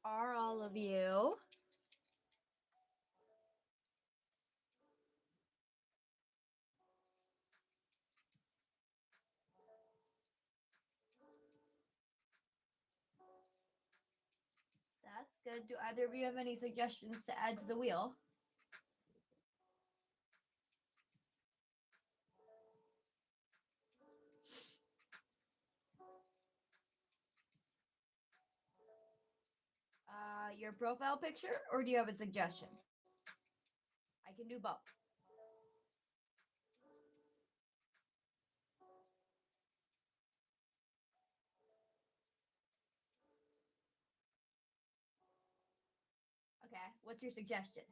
are all of you? That's good. Do either of you have any suggestions to add to the wheel? Your profile picture, or do you have a suggestion? I can do both. Okay, what's your suggestion?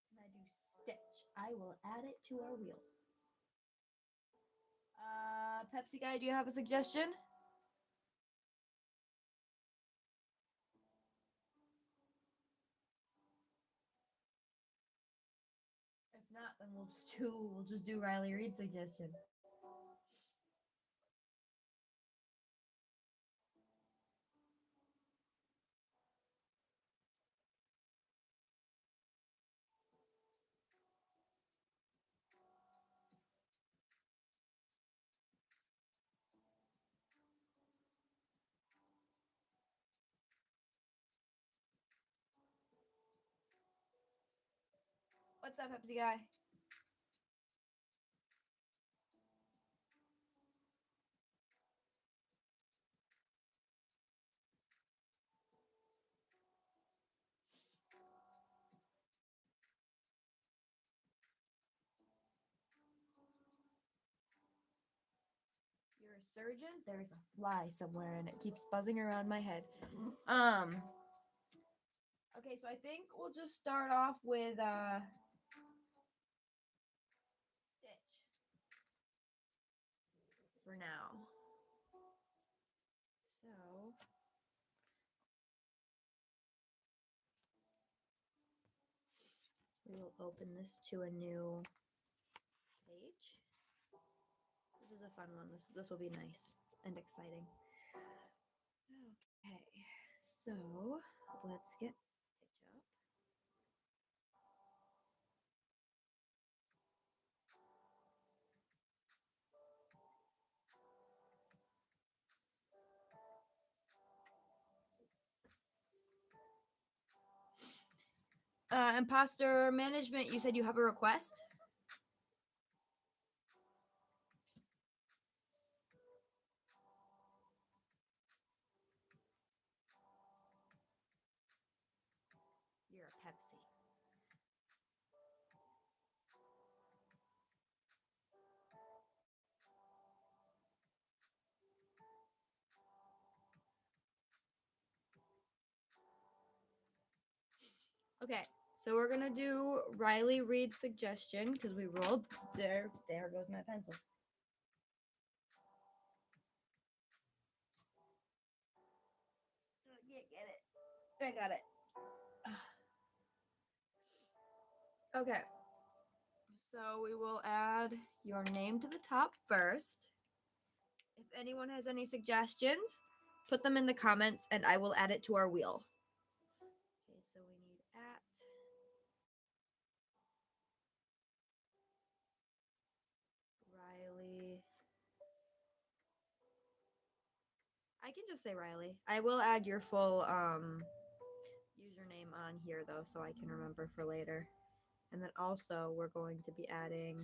Can I do Stitch? I will add it to our wheel. Pepsi Guy, do you have a suggestion? If not, then we'll just do Riley Reed's suggestion. What's up, Pepsi Guy? You're a surgeon? There's a fly somewhere and it keeps buzzing around my head. Um, okay, so I think we'll just start off with Stitch for now. So we will open this to a new page. This is a fun one. This will be nice and exciting. Okay, so let's get Stitch up. Imposter management, you said you have a request? You're a Pepsi. Okay, so we're gonna do Riley Reed's suggestion because we rolled. There goes my pencil. I can't get it. I got it. Okay, so we will add your name to the top first. If anyone has any suggestions, put them in the comments and I will add it to our wheel. Okay, so we need at. Riley. I can just say Riley. I will add your full username on here though, so I can remember for later. And then also we're going to be adding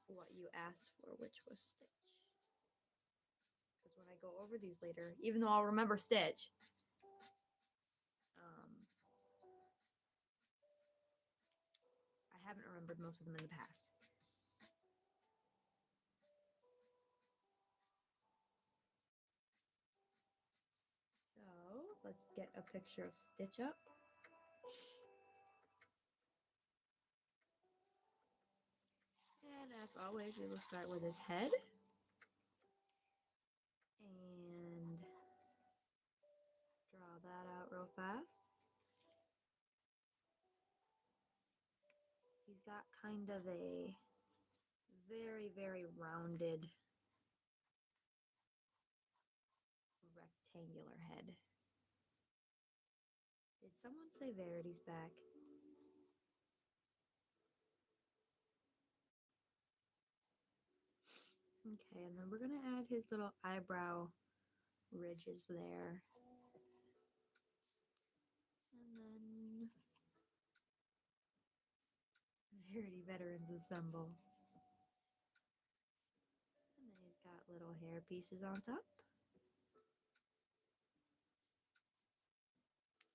what you asked for, which was Stitch. Because when I go over these later, even though I'll remember Stitch, I haven't remembered most of them in the past. So let's get a picture of Stitch up. And as always, we will start with his head. And draw that out real fast. He's got kind of a very, very rounded rectangular head. Did someone say Verity's back? Okay, and then we're gonna add his little eyebrow ridges there. And then Verity Veterans Assemble. And then he's got little hair pieces on top.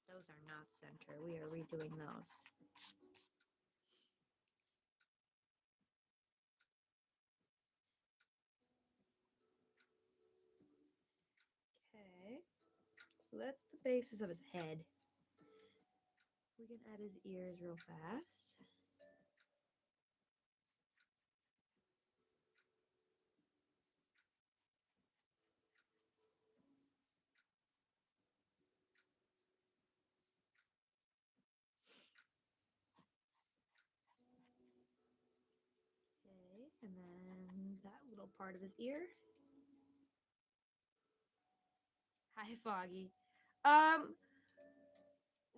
Those are not center. We are redoing those. Okay. So that's the basis of his head. We can add his ears real fast. Okay, and then that little part of his ear. Hi, Foggy.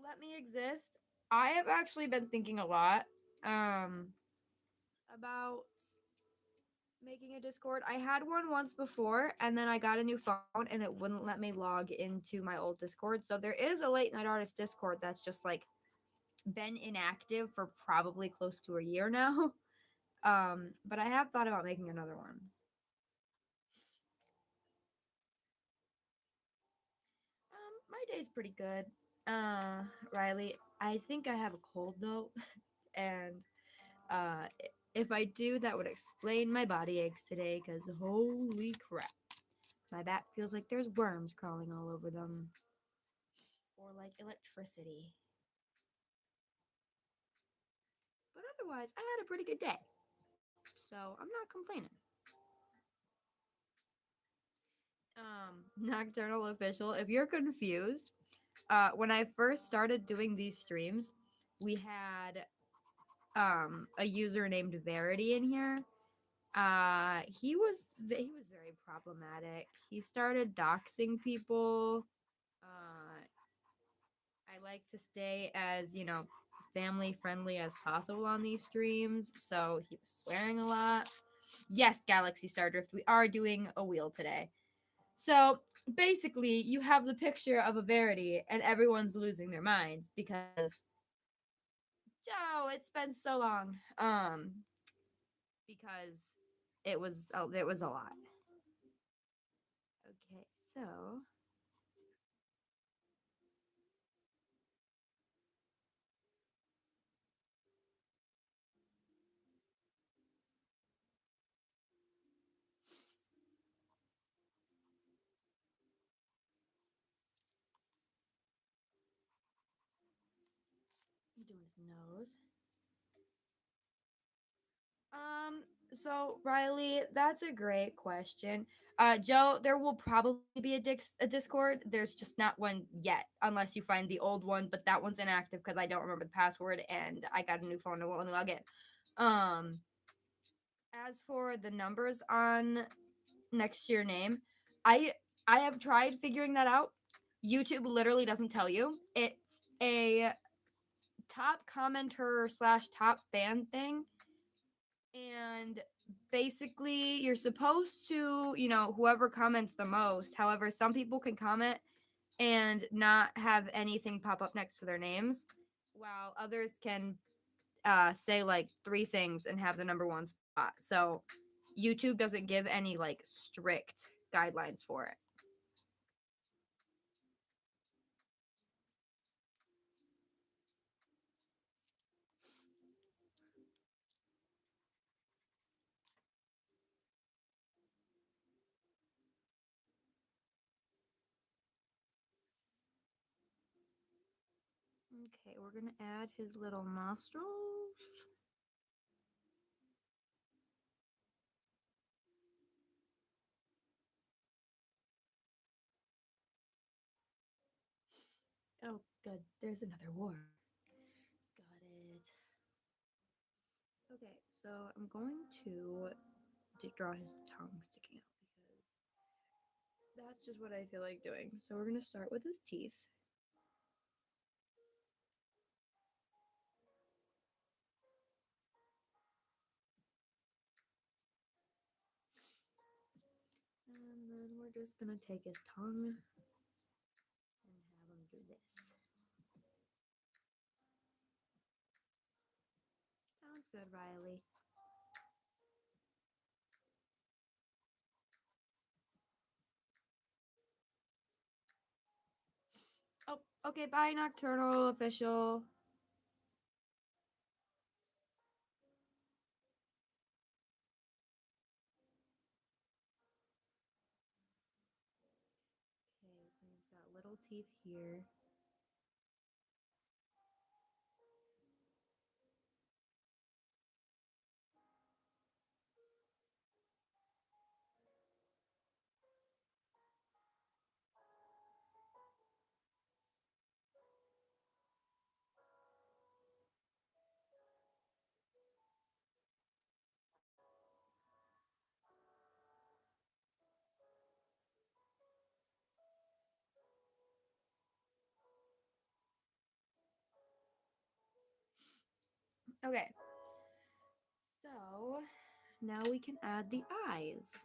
Let me exist. I have actually been thinking a lot about making a Discord. I had one once before, and then I got a new phone, and it wouldn't let me log into my old Discord. So there is a Late Night Artist Discord that's just like been inactive for probably close to a year now. But I have thought about making another one. My day's pretty good. Riley, I think I have a cold though, and uh, if I do, that would explain my body aches today. Cause holy crap, my back feels like there's worms crawling all over them, or like electricity. But otherwise, I had a pretty good day, so I'm not complaining. Nocturnal Official, if you're confused, when I first started doing these streams, we had a user named Verity in here. He was very problematic. He started doxing people. I like to stay as, family friendly as possible on these streams, so he was swearing a lot. Yes, Galaxy Star Drift, we are doing a wheel today. So basically, you have the picture of a Verity, and everyone's losing their minds because, Joe, it's been so long. Because it was a lot. Okay, so I'm doing his nose. So Riley, that's a great question. Joe, there will probably be a Discord. There's just not one yet, unless you find the old one, but that one's inactive because I don't remember the password and I got a new phone and won't let me log in. Um, as for the numbers on next to your name, I I have tried figuring that out. YouTube literally doesn't tell you. It's a top commenter slash top fan thing, and basically you're supposed to, whoever comments the most. However, some people can comment and not have anything pop up next to their names, while others can say like three things and have the number one spot. So YouTube doesn't give any like strict guidelines for it. Okay, we're gonna add his little nostrils. Oh, good. There's another war. Got it. Okay, So I'm going to just draw his tongue sticking out because that's just what I feel like doing. So we're going to start with his teeth. And then we're just going to take his tongue and have him do this. Sounds good, Riley. Oh, okay, bye, Nocturnal Official. Okay, so he's got little teeth here. Okay, so now we can add the eyes.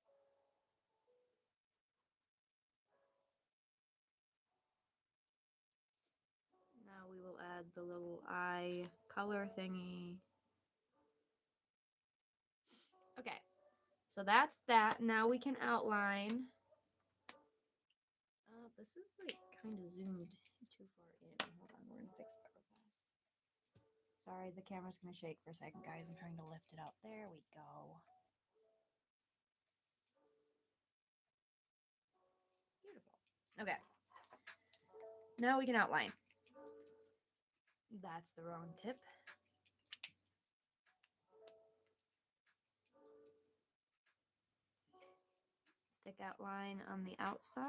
Okay. Now we will add the little eye color thingy. Okay, so that's that. Now we can outline. This is like kind of zoomed too far in. Hold on, we're gonna fix that real fast. Sorry, the camera's gonna shake for a second, guys. I'm trying to lift it up. There we go. Beautiful. Okay. Now we can outline. That's the wrong tip. Thick outline on the outside.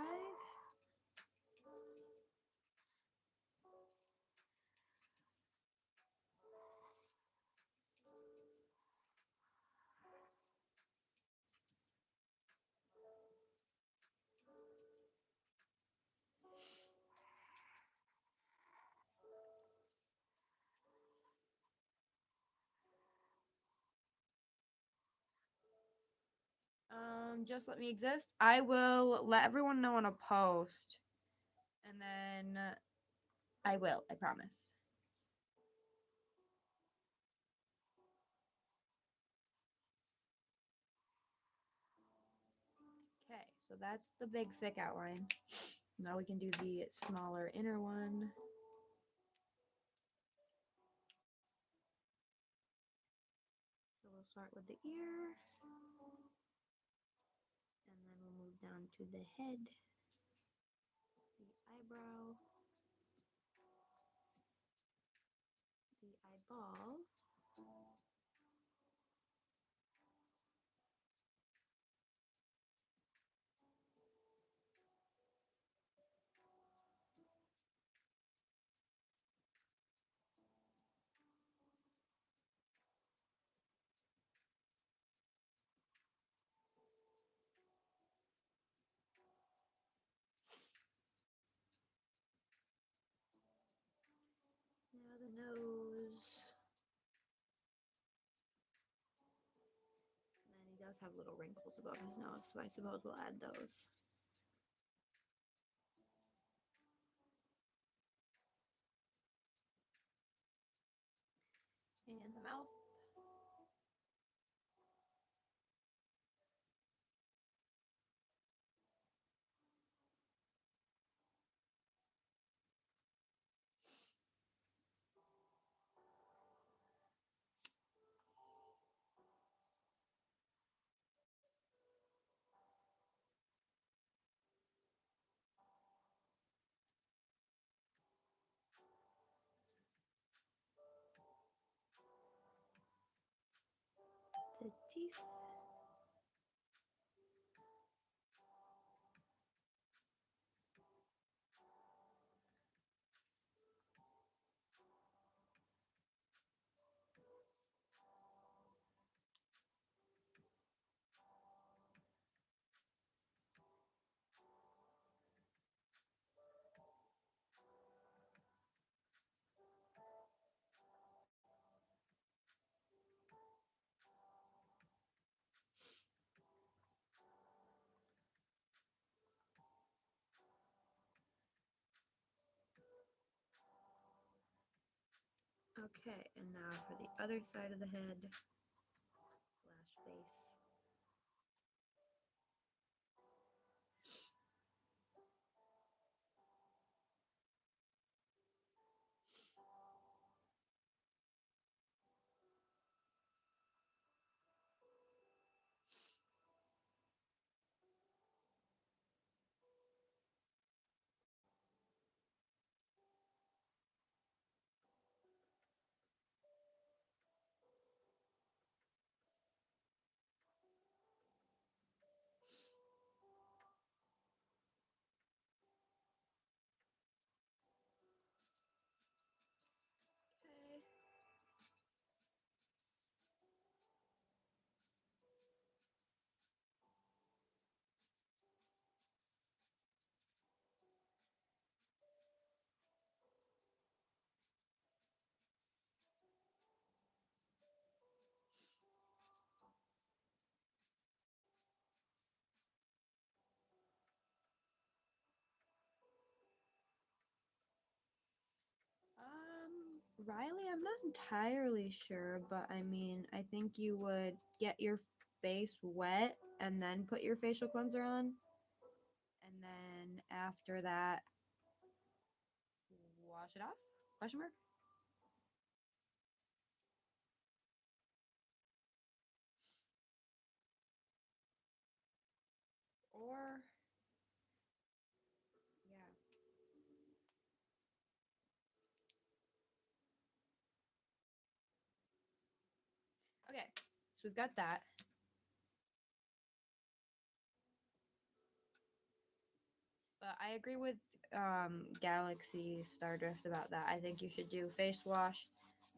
Just let me exist. I will let everyone know on a post. And then I will, I promise. Okay, so that's the big thick outline. Now we can do the smaller inner one. So we'll start with the ear. And then we'll move down to the head, the eyebrow, the eyeball. Now the nose. And then he does have little wrinkles above his nose, so I suppose we'll add those. And the mouth. the teeth. Okay, and now for the other side of the head slash face. Okay. Riley, I'm not entirely sure, but I mean, I think you would get your face wet and then put your facial cleanser on. And then after that, wash it off? Question mark? Or, yeah. Okay, so we've got that. But I agree with Galaxy Stardrift about that. I think you should do face wash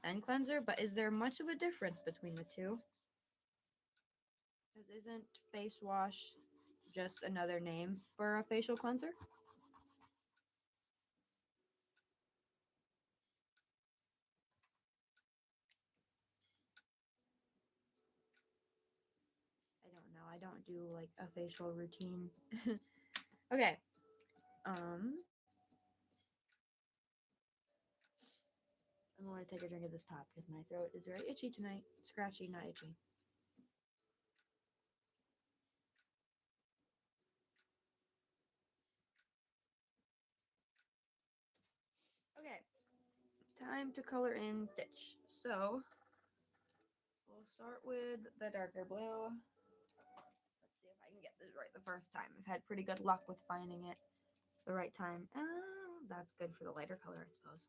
and cleanser, but is there much of a difference between the two? Because isn't face wash just another name for a facial cleanser? I don't know. I don't do like a facial routine. Okay. Um, I'm going to take a drink of this pop because my throat is very itchy tonight. Scratchy, not itchy. Okay. Time to color in Stitch. So we'll start with the darker blue. Let's see if I can get this right the first time. I've had pretty good luck with finding it the right time. That's good for the lighter color, I suppose.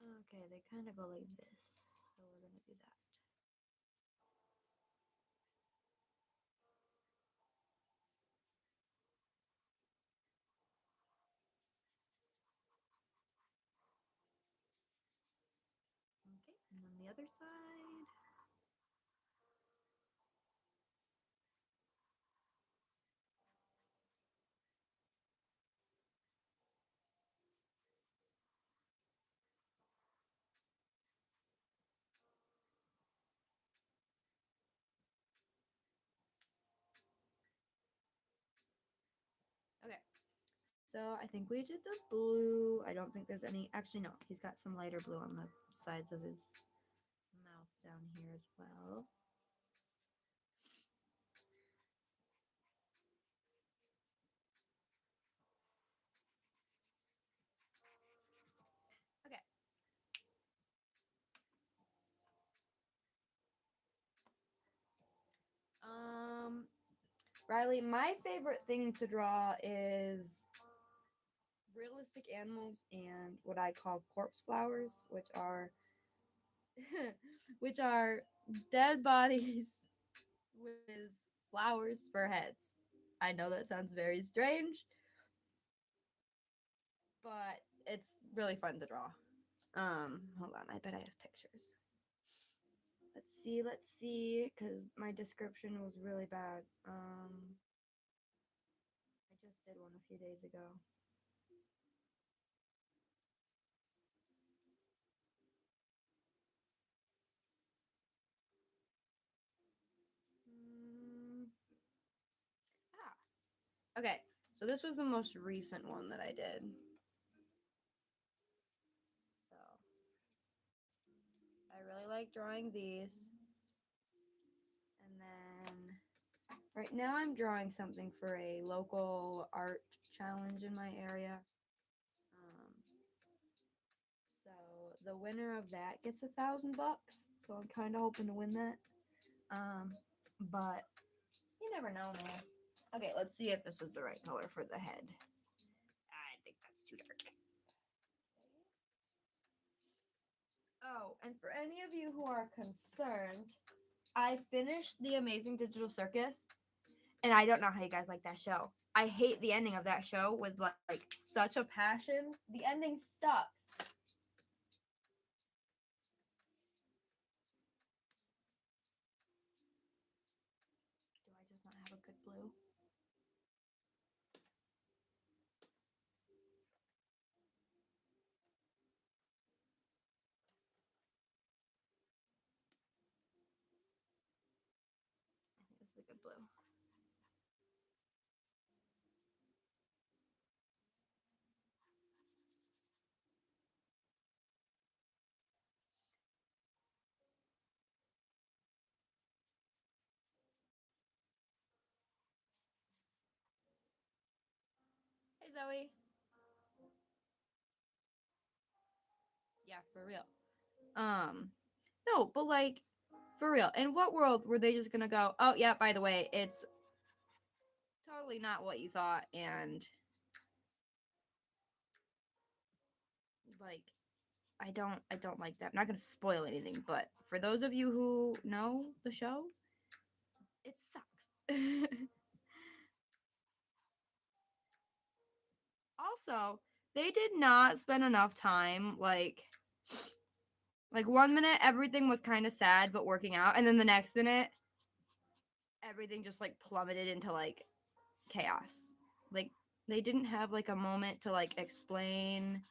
Okay, they kind of go like this, so we're gonna do that. Okay, and then the other side. Okay, so I think we did the blue. I don't think there's any. Actually, no, he's got some lighter blue on the sides of his mouth down here as well. Okay. Riley, my favorite thing to draw is realistic animals and what I call corpse flowers, which are which are dead bodies with flowers for heads. I know that sounds very strange, but it's really fun to draw. Hold on, I bet I have pictures. Let's see, because my description was really bad. I just did one a few days ago. Mm, okay, so this was the most recent one that I did. So I really like drawing these. And then right now I'm drawing something for a local art challenge in my area. So the winner of that gets $1,000. So I'm kind of hoping to win that. But you never know, man. Okay, let's see if this is the right color for the head. I think that's too dark. Oh, and for any of you who are concerned, I finished The Amazing Digital Circus, and I don't know how you guys like that show. I hate the ending of that show with like such a passion. The ending sucks. Do I just not have a good blue? I think this is a good blue. Hey Zoe. Yeah, for real. No, but like for real. In what world were they just gonna go, oh yeah, by the way, it's totally not what you thought, and like I don't like that. I'm not gonna spoil anything, but for those of you who know the show, it sucks. Also, they did not spend enough time like 1 minute everything was kind of sad but working out, and then the next minute everything just like plummeted into like chaos. Like they didn't have like a moment to like explain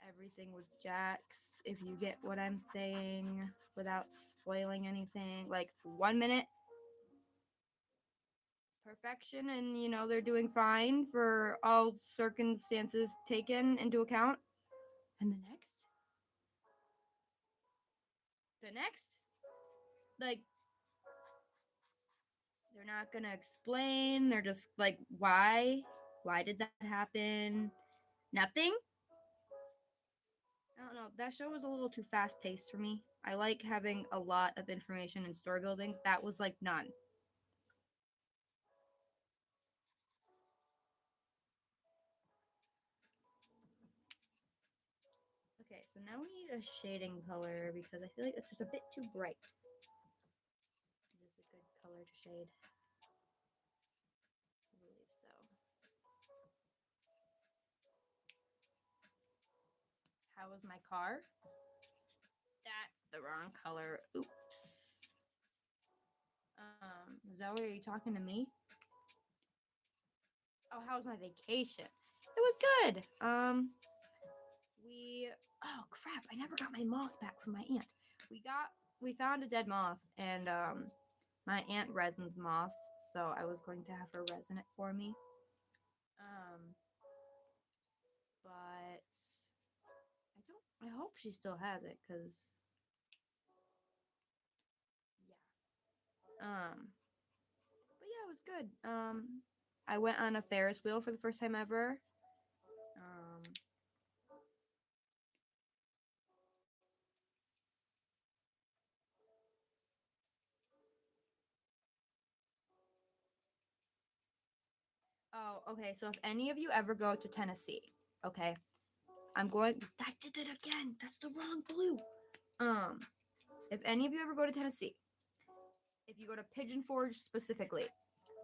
everything with Jax, if you get what I'm saying, without spoiling anything. Like 1 minute perfection, and they're doing fine for all circumstances taken into account. And the next, like they're not gonna explain. They're just like, why did that happen? Nothing. I don't know. That show was a little too fast paced for me. I like having a lot of information and story building. That was like none. Okay, so now we need a shading color because I feel like it's just a bit too bright. Is this a good color to shade? I believe so. How was my car? That's the wrong color. Oops. Zoe, are you talking to me? Oh, how was my vacation? It was good. We oh crap, I never got my moth back from my aunt. We found a dead moth, and my aunt resins moths, so I was going to have her resin it for me. Um but I hope she still has it, cuz yeah. But yeah, it was good. I went on a Ferris wheel for the first time ever. Um oh, okay, so if any of you ever go to Tennessee, okay, I did it again. That's the wrong blue. If any of you ever go to Tennessee, if you go to Pigeon Forge specifically,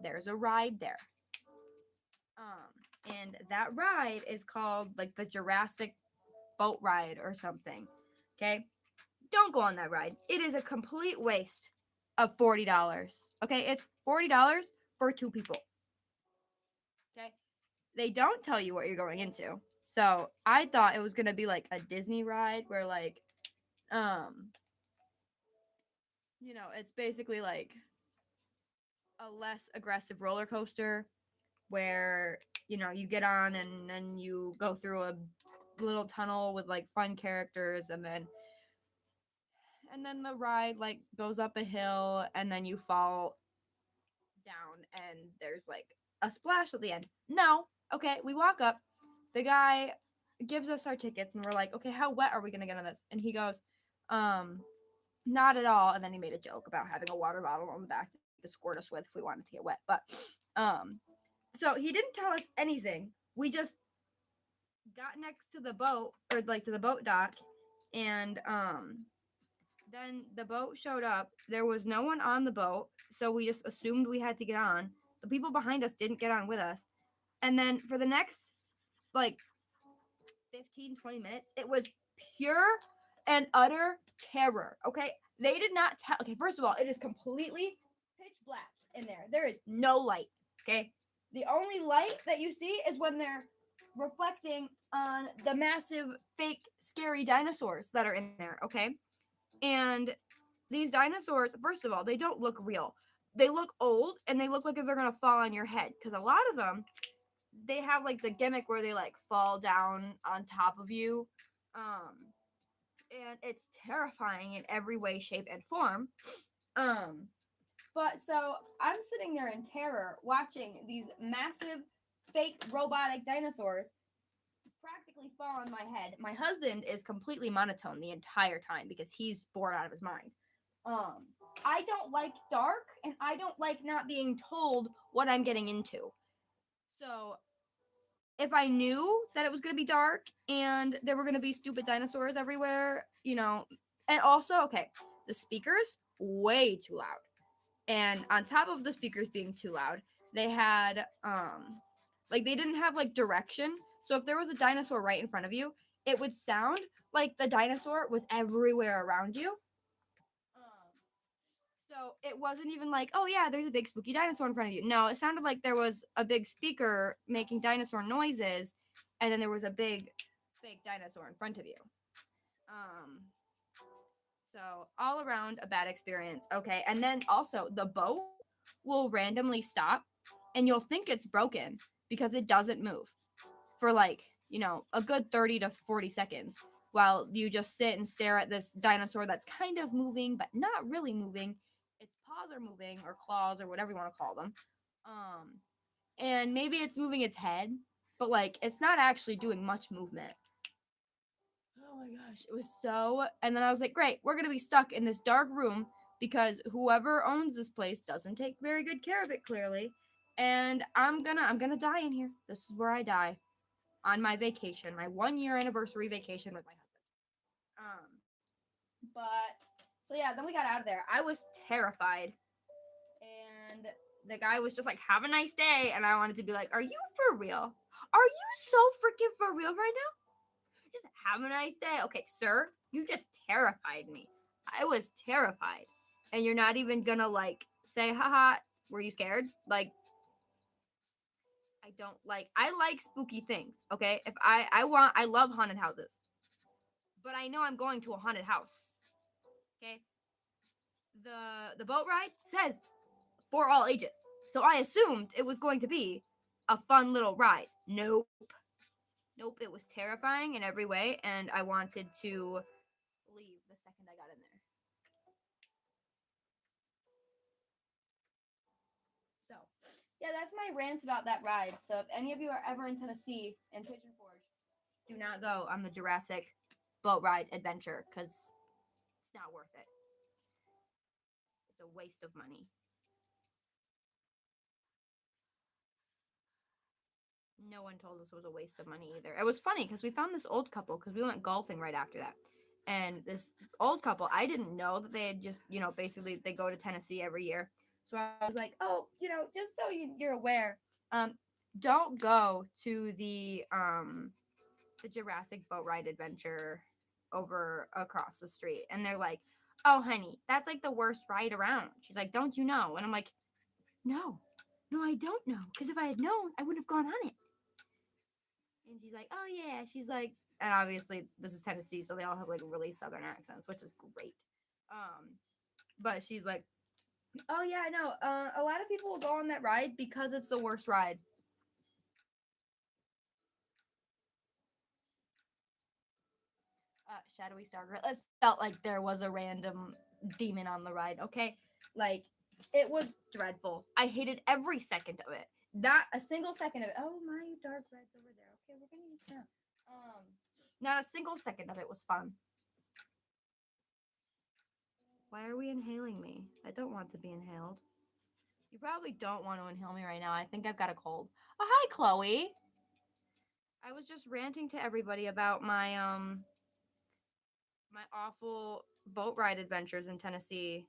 there's a ride there. And that ride is called like the Jurassic boat ride or something. Okay? Don't go on that ride. It is a complete waste of $40. Okay? It's $40 for two people. Okay? They don't tell you what you're going into. So I thought it was gonna be like a Disney ride where like it's basically like a less aggressive roller coaster where you get on and then you go through a little tunnel with like fun characters and then the ride like goes up a hill and then you fall down and there's like a splash at the end. No. Okay, we walk up. The guy gives us our tickets and we're like, okay, how wet are we gonna get on this? And he goes, not at all. And then he made a joke about having a water bottle on the back to squirt us with if we wanted to get wet. But so he didn't tell us anything. We just got next to the boat or like to the boat dock and then the boat showed up. There was no one on the boat, so we just assumed we had to get on. The people behind us didn't get on with us. And then for the next like 15-20 minutes, it was pure and utter terror. Okay? They did not tell. Okay, first of all, it is completely pitch black in there. There is no light. Okay? The only light that you see is when they're reflecting on the massive fake scary dinosaurs that are in there, okay? And these dinosaurs, first of all, they don't look real. They look old and they look like they're gonna fall on your head because a lot of them, they have like the gimmick where they like fall down on top of you, and it's terrifying in every way, shape, and form. But so I'm sitting there in terror watching these massive fake robotic dinosaurs practically fall on my head. My husband is completely monotone the entire time because he's bored out of his mind. I don't like dark and I don't like not being told what I'm getting into. So if I knew that it was going to be dark and there were going to be stupid dinosaurs everywhere, and also, okay, the speakers way too loud. And on top of the speakers being too loud, they had like they didn't have like direction. So if there was a dinosaur right in front of you, it would sound like the dinosaur was everywhere around you. So it wasn't even like, oh yeah, there's a big spooky dinosaur in front of you. No, it sounded like there was a big speaker making dinosaur noises, and then there was a big fake dinosaur in front of you. So all around a bad experience. Okay, and then also the boat will randomly stop, and you'll think it's broken because it doesn't move for like a good 30 to 40 seconds while you just sit and stare at this dinosaur that's kind of moving but not really moving. Its paws are moving or claws or whatever you want to call them, and maybe it's moving its head, but like it's not actually doing much movement. Oh my gosh, it was so. And then I was like, great, we're gonna be stuck in this dark room because whoever owns this place doesn't take very good care of it, clearly. And I'm gonna die in here. This is where I die on my vacation, my 1 year anniversary vacation with my husband. But so yeah, then we got out of there. I was terrified, and the guy was just like, "Have a nice day," and I wanted to be like, "Are you for real? Are you so freaking for real right now? Just have a nice day." Okay, sir, you just terrified me. I was terrified. And you're not even gonna like say, haha, were you scared? Like, I like spooky things, okay? If I love haunted houses. But I know I'm going to a haunted house. Okay? The boat ride says for all ages. So I assumed it was going to be a fun little ride. Nope. Nope, it was terrifying in every way, and I wanted to leave the second I got in there. So, yeah, that's my rant about that ride. So, if any of you are ever in Tennessee and Pigeon Forge, do not go on the Jurassic boat ride adventure because it's not worth it. It's a waste of money. no one told us it was a waste of money either. It was funny because we found this old couple because we went golfing right after that. And this old couple, I didn't know that they had just, basically they go to Tennessee every year. So I was like, oh, just so you're aware, don't go to the Jurassic Boat Ride Adventure over across the street. And they're like, oh, honey, that's like the worst ride around. She's like, don't you know? And I'm like, no, I don't know. Because if I had known, I would have gone on it. And she's like, oh, yeah. She's like, and obviously this is Tennessee, so they all have like really southern accents, which is great. But she's like, oh, yeah, I know. A lot of people will go on that ride because it's the worst ride. Shadowy Stargirl. It felt like there was a random demon on the ride, okay? Like, it was dreadful. I hated every second of it. Not a single second of it. Oh, my dark red's over there. Okay, we're gonna use that. Not a single second of it was fun. Why are we inhaling me? I don't want to be inhaled. You probably don't want to inhale me right now. I think I've got a cold. Oh, hi, Chloe. I was just ranting to everybody about my awful boat ride adventures in Tennessee.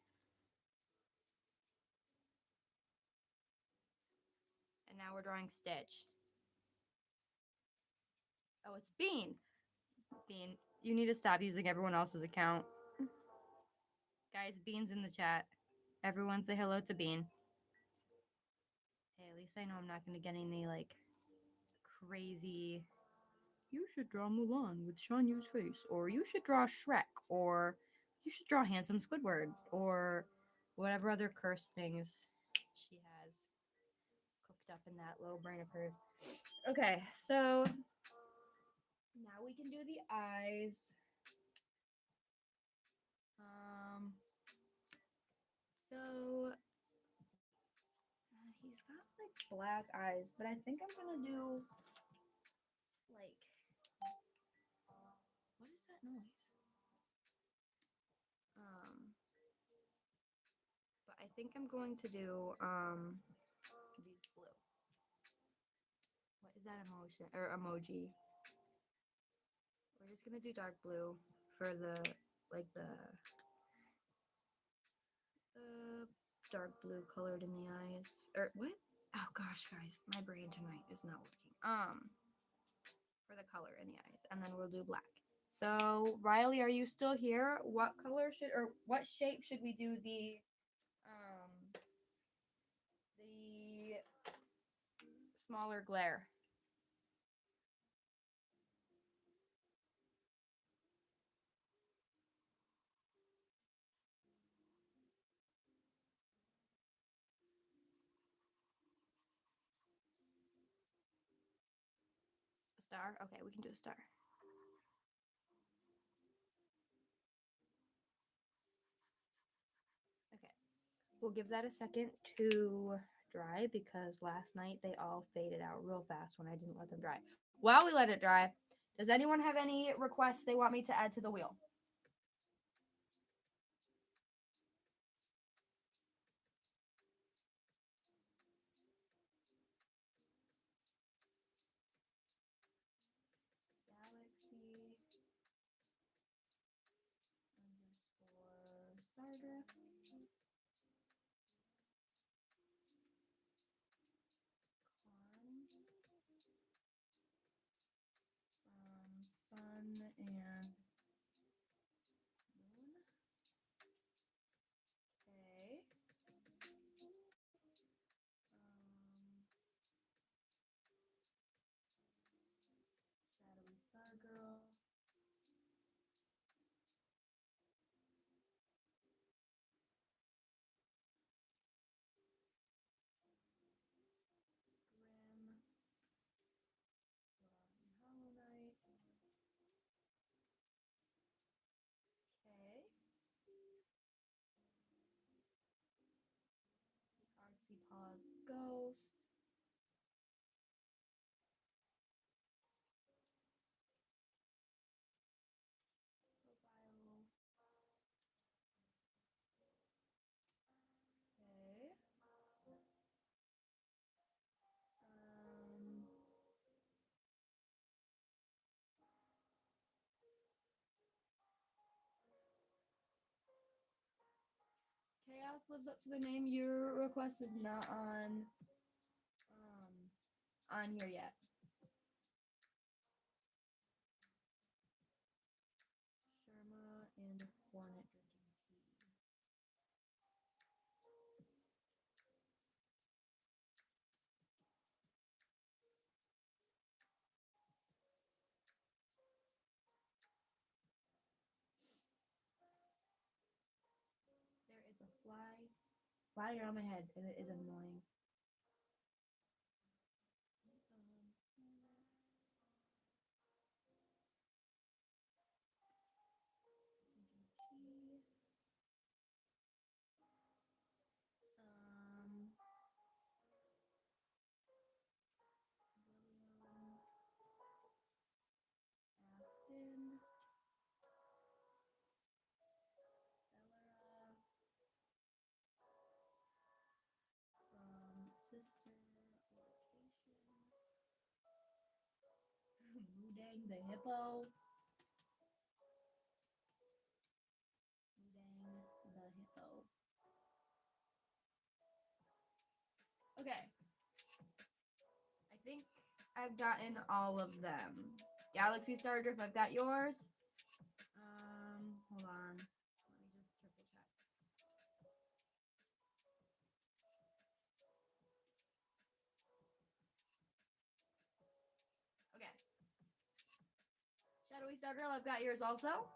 And now we're drawing Stitch. Oh, it's Bean. Bean, you need to stop using everyone else's account. Guys, Bean's in the chat. Everyone say hello to Bean. Hey, at least I know I'm not going to get any, like, crazy... You should draw Mulan with Shan Yu's face. Or you should draw Shrek. Or you should draw Handsome Squidward. Or whatever other cursed things she has cooked up in that little brain of hers. Okay, so... Now we can do the eyes. So he's got like black eyes, but I think I'm gonna do like, what is that noise? But I think I'm going to do these blue. What is that emotion or emoji? We're just gonna do dark blue for the dark blue colored in the eyes. Or what? Oh gosh, guys, my brain tonight is not working. For the color in the eyes, and then we'll do black. So Riley, are you still here? What color should or what shape should we do the smaller glare? A star? Okay, we can do a star. Okay, we'll give that a second to dry because last night they all faded out real fast when I didn't let them dry. While we let it dry, does anyone have any requests they want me to add to the wheel? Galaxy _ Stardrift. Sun and request lives up to the name. Your request is not on here yet. Sharma and Hornet drinking tea. There is a fly around my head, and it is annoying. Drinking tea. William Afton, Bella from Sister Location, Mudang the Hippo, Mudang the Hippo. Okay, I think I've gotten all of them. Galaxy Star Drift, I've got yours. Hold on. Let me just triple check. Okay. Shadowy Star Girl, I've got yours also.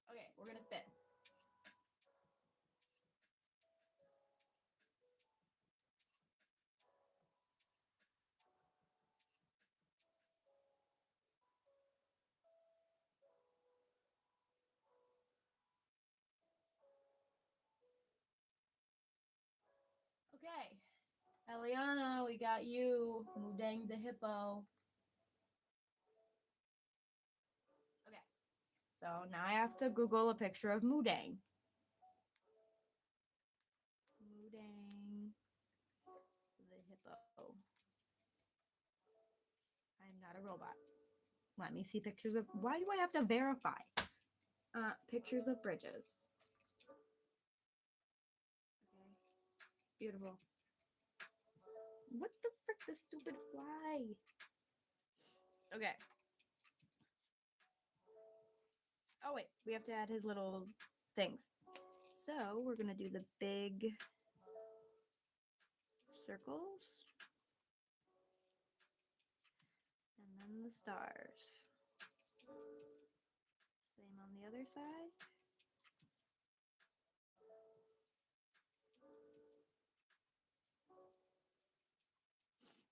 Okay, we're gonna spin. Okay. Eliana, we got you. Mudang the Hippo. Okay. So now I have to Google a picture of Mudang. Mudang the Hippo. I'm not a robot. Let me see pictures of. Why do I have to verify? Pictures of bridges. Okay. Beautiful. What the frick? The stupid fly. Okay. Oh wait, we have to add his little things. So we're gonna do the big circles. And then the stars. Same on the other side.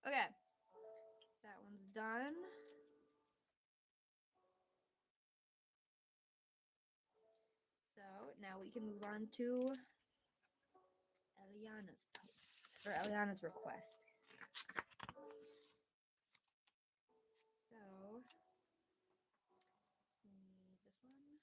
Okay. That one's done. So now we can move on to Eliana's post, or Eliana's request. So we need this one.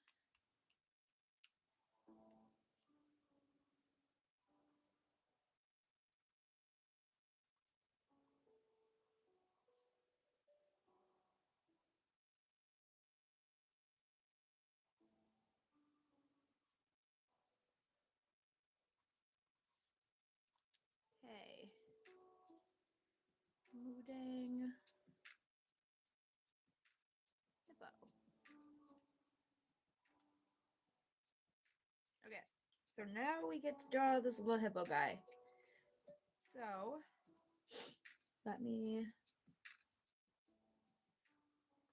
Okay. Mudang Hippo. Okay. So now we get to draw this little hippo guy. So let me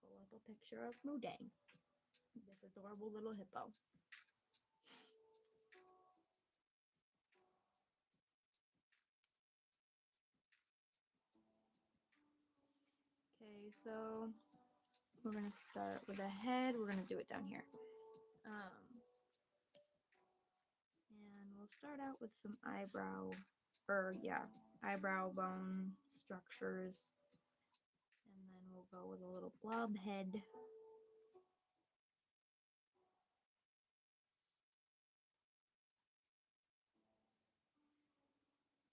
pull up a picture of Mudang. This adorable little hippo. Okay, so we're gonna start with a head. We're gonna do it down here. And we'll start out with some eyebrow bone structures. And then we'll go with a little blob head.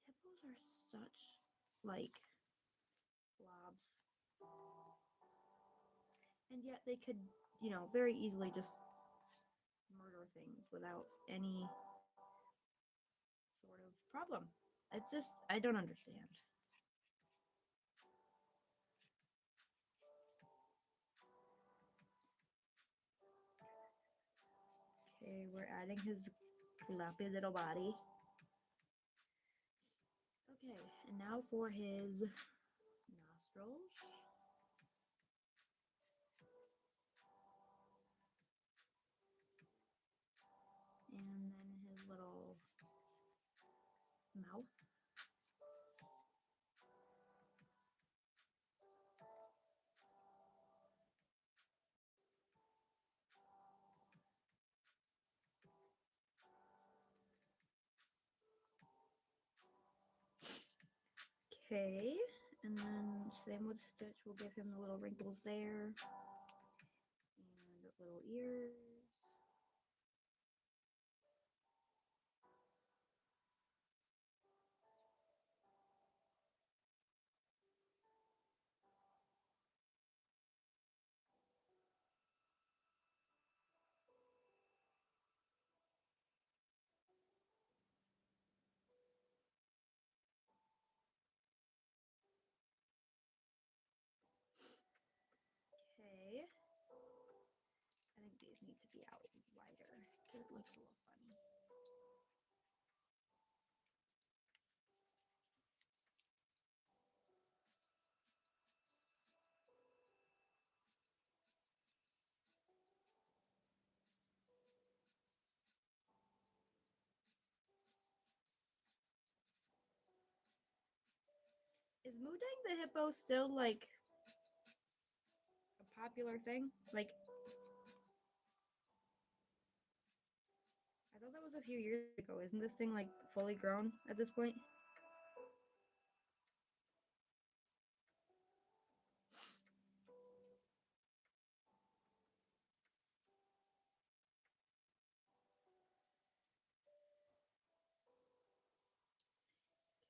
Hippos are such like blobs. And yet they could, very easily just murder things without any sort of problem. It's just, I don't understand. Okay, we're adding his floppy little body. Okay, and now for his nostrils. And then his little mouth. Okay, and then same with Stitch, we'll give him the little wrinkles there. And little ears. Okay. I think these need to be out wider because it looks a little funny. Is Mudang the hippo still like a popular thing? Like, I thought that was a few years ago. Isn't this thing like fully grown at this point?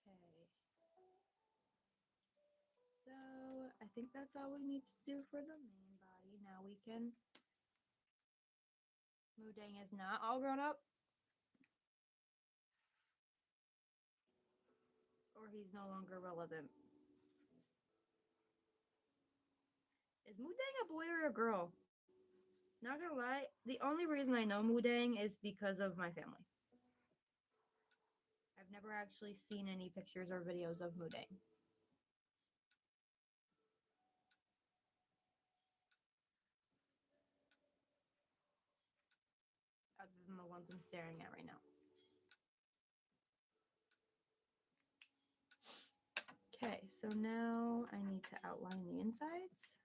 Okay. So I think that's all we need to do for the main body. Now we can. Mudang is not all grown up, or he's no longer relevant. Is Mudang a boy or a girl? Not gonna lie, the only reason I know Mudang is because of my family. I've never actually seen any pictures or videos of Mudang. Other than the ones I'm staring at right now. Okay, so now I need to outline the insides.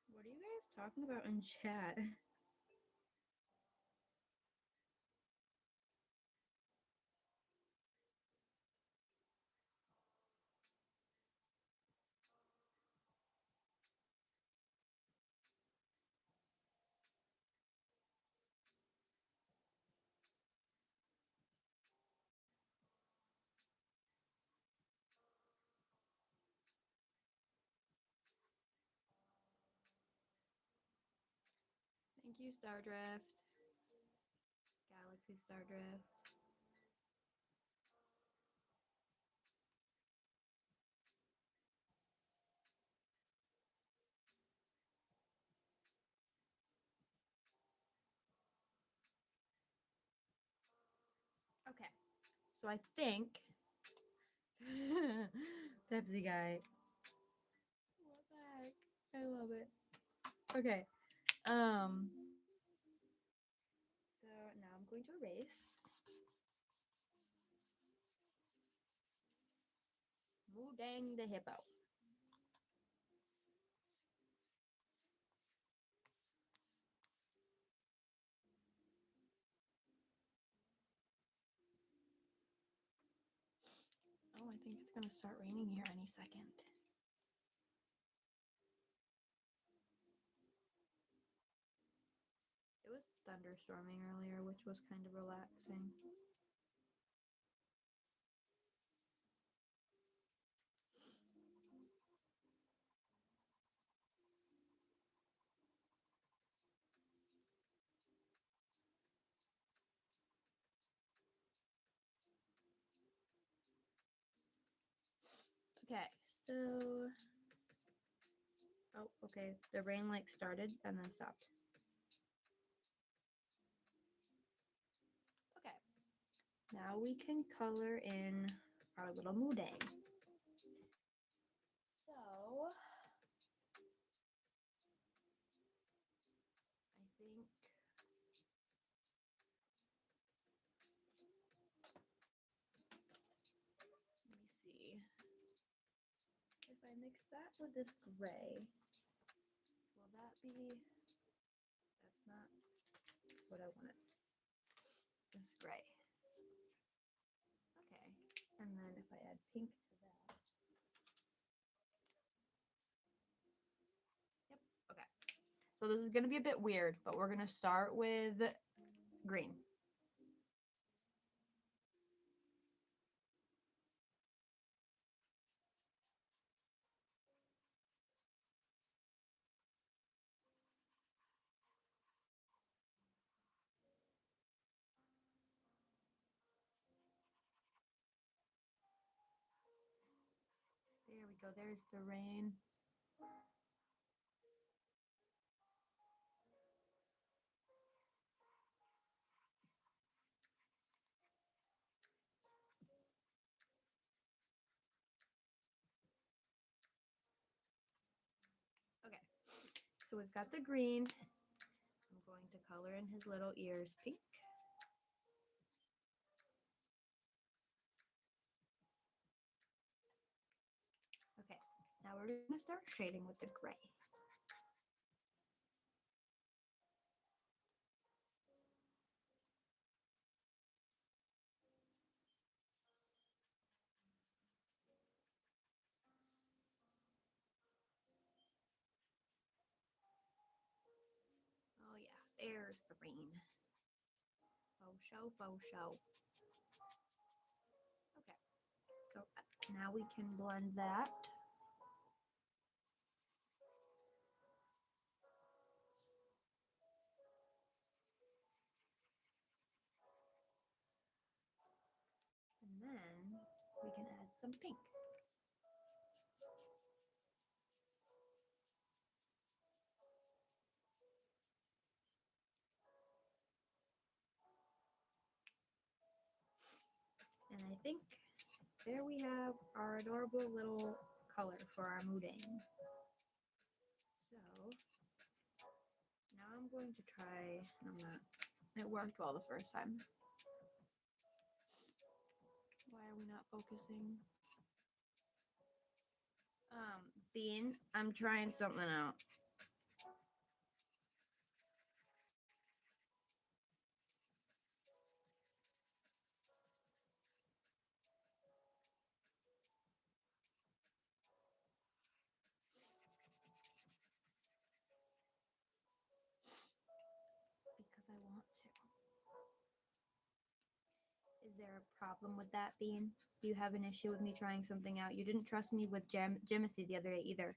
What are you guys talking about in chat? Thank you, Stardrift. Galaxy Stardrift. So I think Pepsi guy. What the heck? I love it. Okay. So now I'm going to erase. Wu-Dang the hippo. Oh, I think it's gonna start raining here any second. It was thunderstorming earlier, which was kind of relaxing. Okay, so oh, okay. The rain like started and then stopped. Okay. Now we can color in our little Wu-Dang. So I think let me see. If I mix that with this gray, will that be that's not what I wanted. This gray. Okay. And then if I add pink to that. Yep. Okay. So this is going to be a bit weird, but we're going to start with green. There we go. There's the rain. Okay. So we've got the green. I'm going to color in his little ears pink. Okay. Now we're going to start shading with the gray. Oh yeah, there's the rain. Faux show, faux show. Okay, so now we can blend that. And then we can add some pink. And I think there we have our adorable little color for our Wu-Dang. So now I'm going to try, it worked well the first time. Why are we not focusing? Bean, I'm trying something out. Because I want to. Is there a problem with that, Bean? Do you have an issue with me trying something out? You didn't trust me with Jimothy the other day either.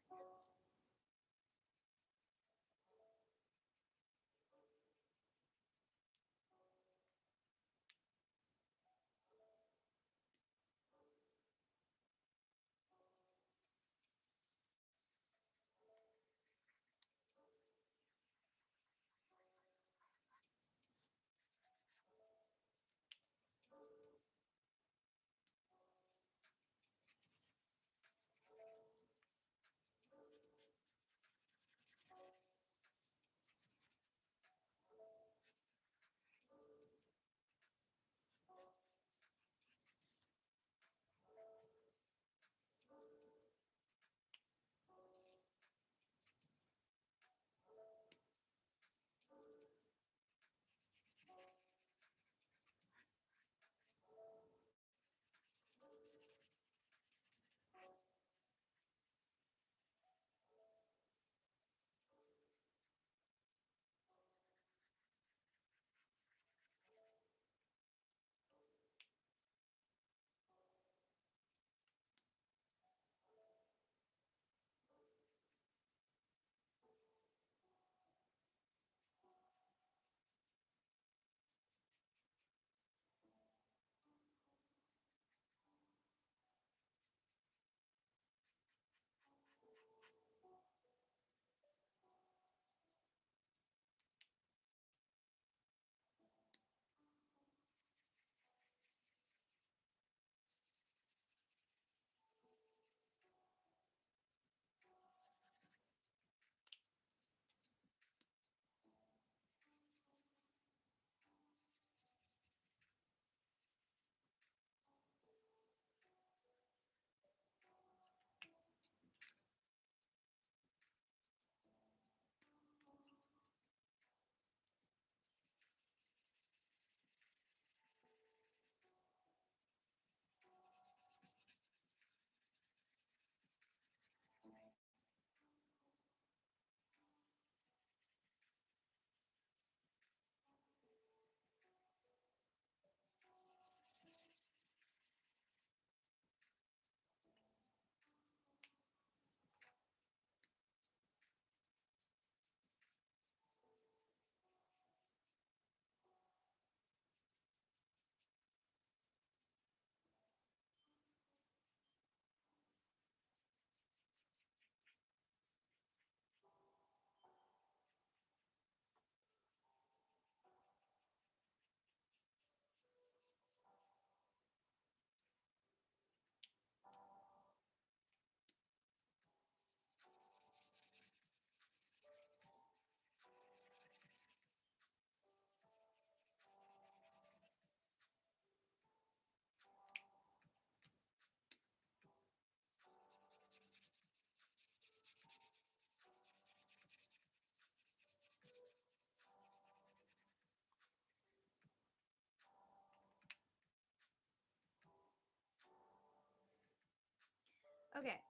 Okay,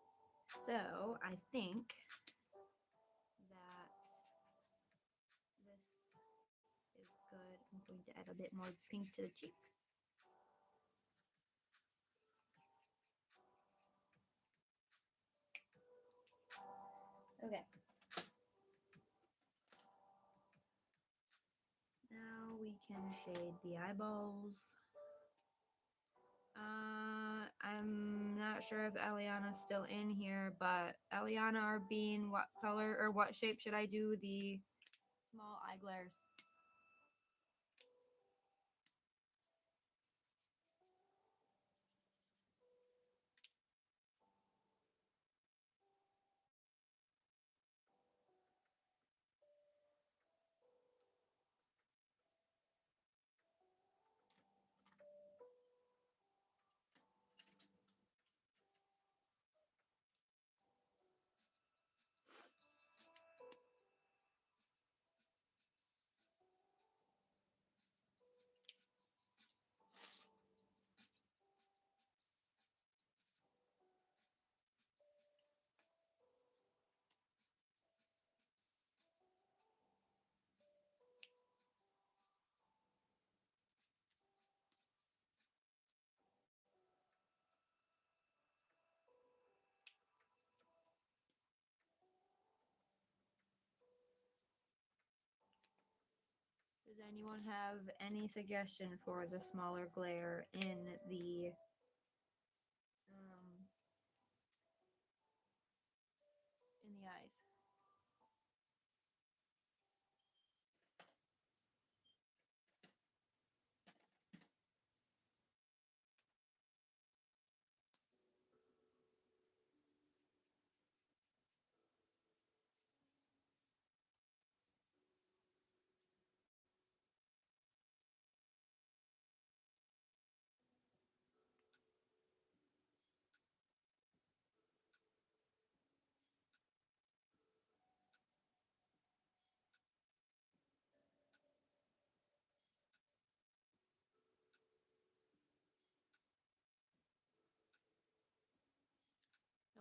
so I think that this is good. I'm going to add a bit more pink to the cheeks. Okay. Now we can shade the eyeballs. I'm not sure if Eliana's still in here, but Eliana or Bean, what color or what shape should I do the small eye glares? Does anyone have any suggestion for the smaller glare um, in the eyes?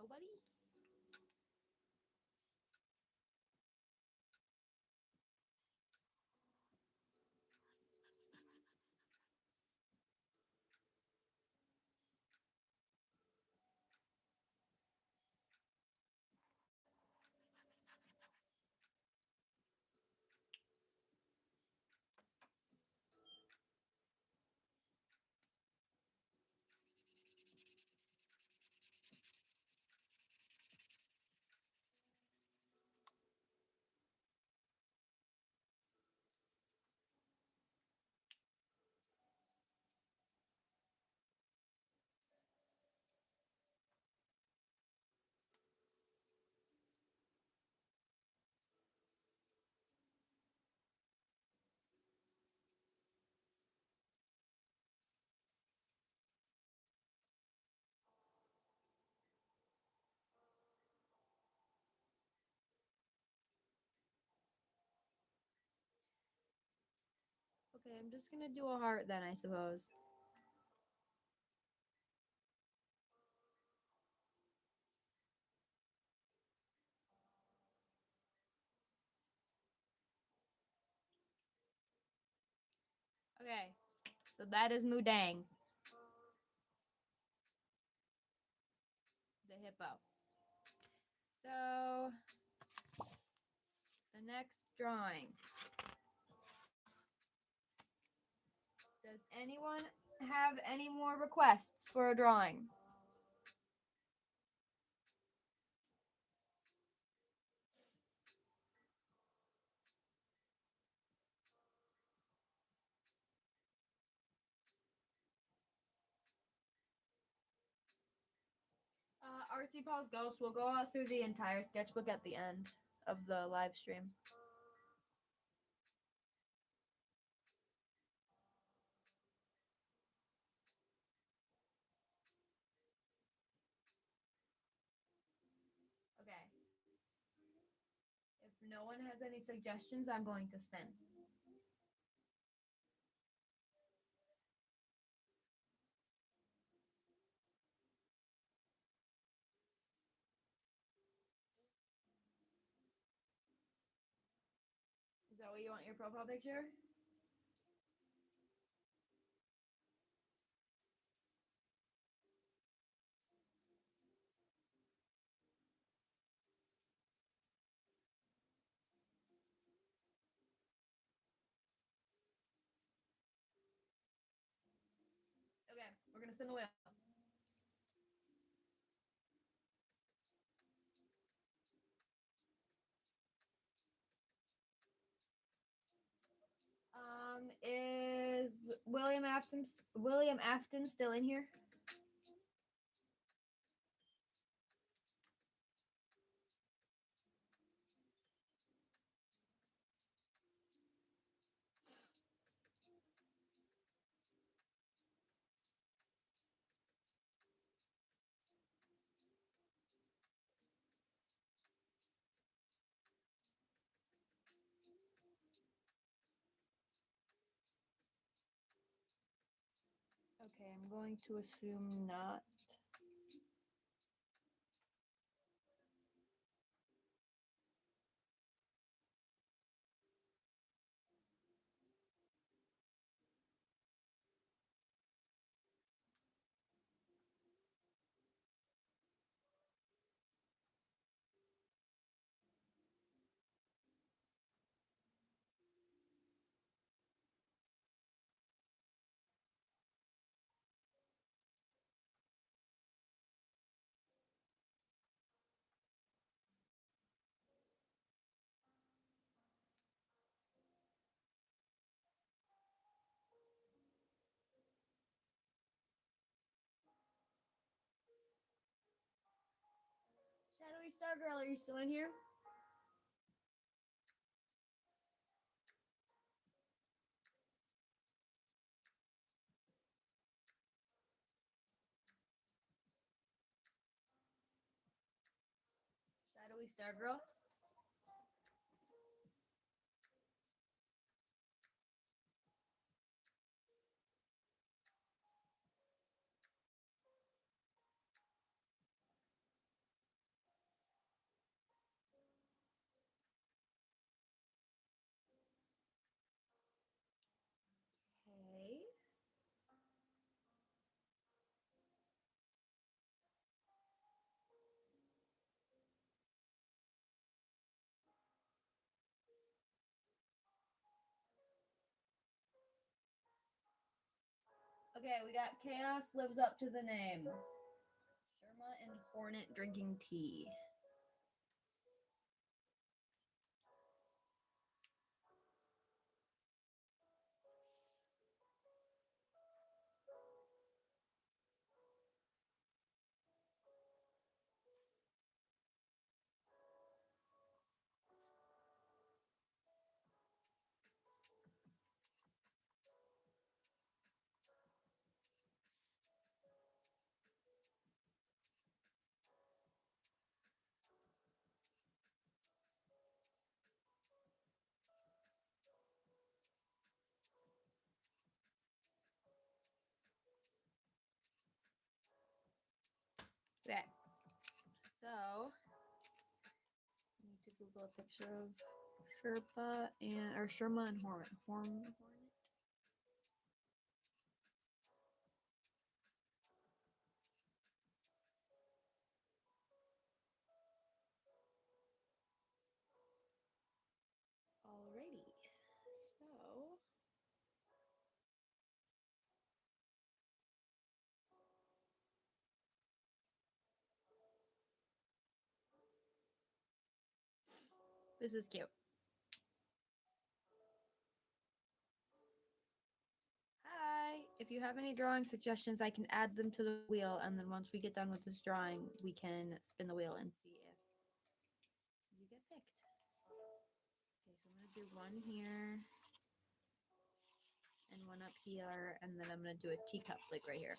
Nobody? Okay, I'm just gonna do a heart then, I suppose. Okay, so that is Mudang, the hippo. So the next drawing. Does anyone have any more requests for a drawing? Artsy Paws Ghost will go out through the entire sketchbook at the end of the live stream. Okay. If no one has any suggestions, I'm going to spin. want your profile picture? Okay, we're gonna spin the wheel. Is William Afton still in here? Okay, I'm going to assume not. Shadowy Stargirl, are you still in here? Shadowy Stargirl? Okay. Okay, we got Chaos lives up to the name. Sherma and Hornet drinking tea. Okay. So, I need to Google a picture of Sherma and Hornet. Hornet. Alrighty. So, this is cute. Hi. If you have any drawing suggestions, I can add them to the wheel, and then once we get done with this drawing, we can spin the wheel and see if you get picked. Okay, so I'm gonna do one here and one up here, and then I'm gonna do a teacup like right here.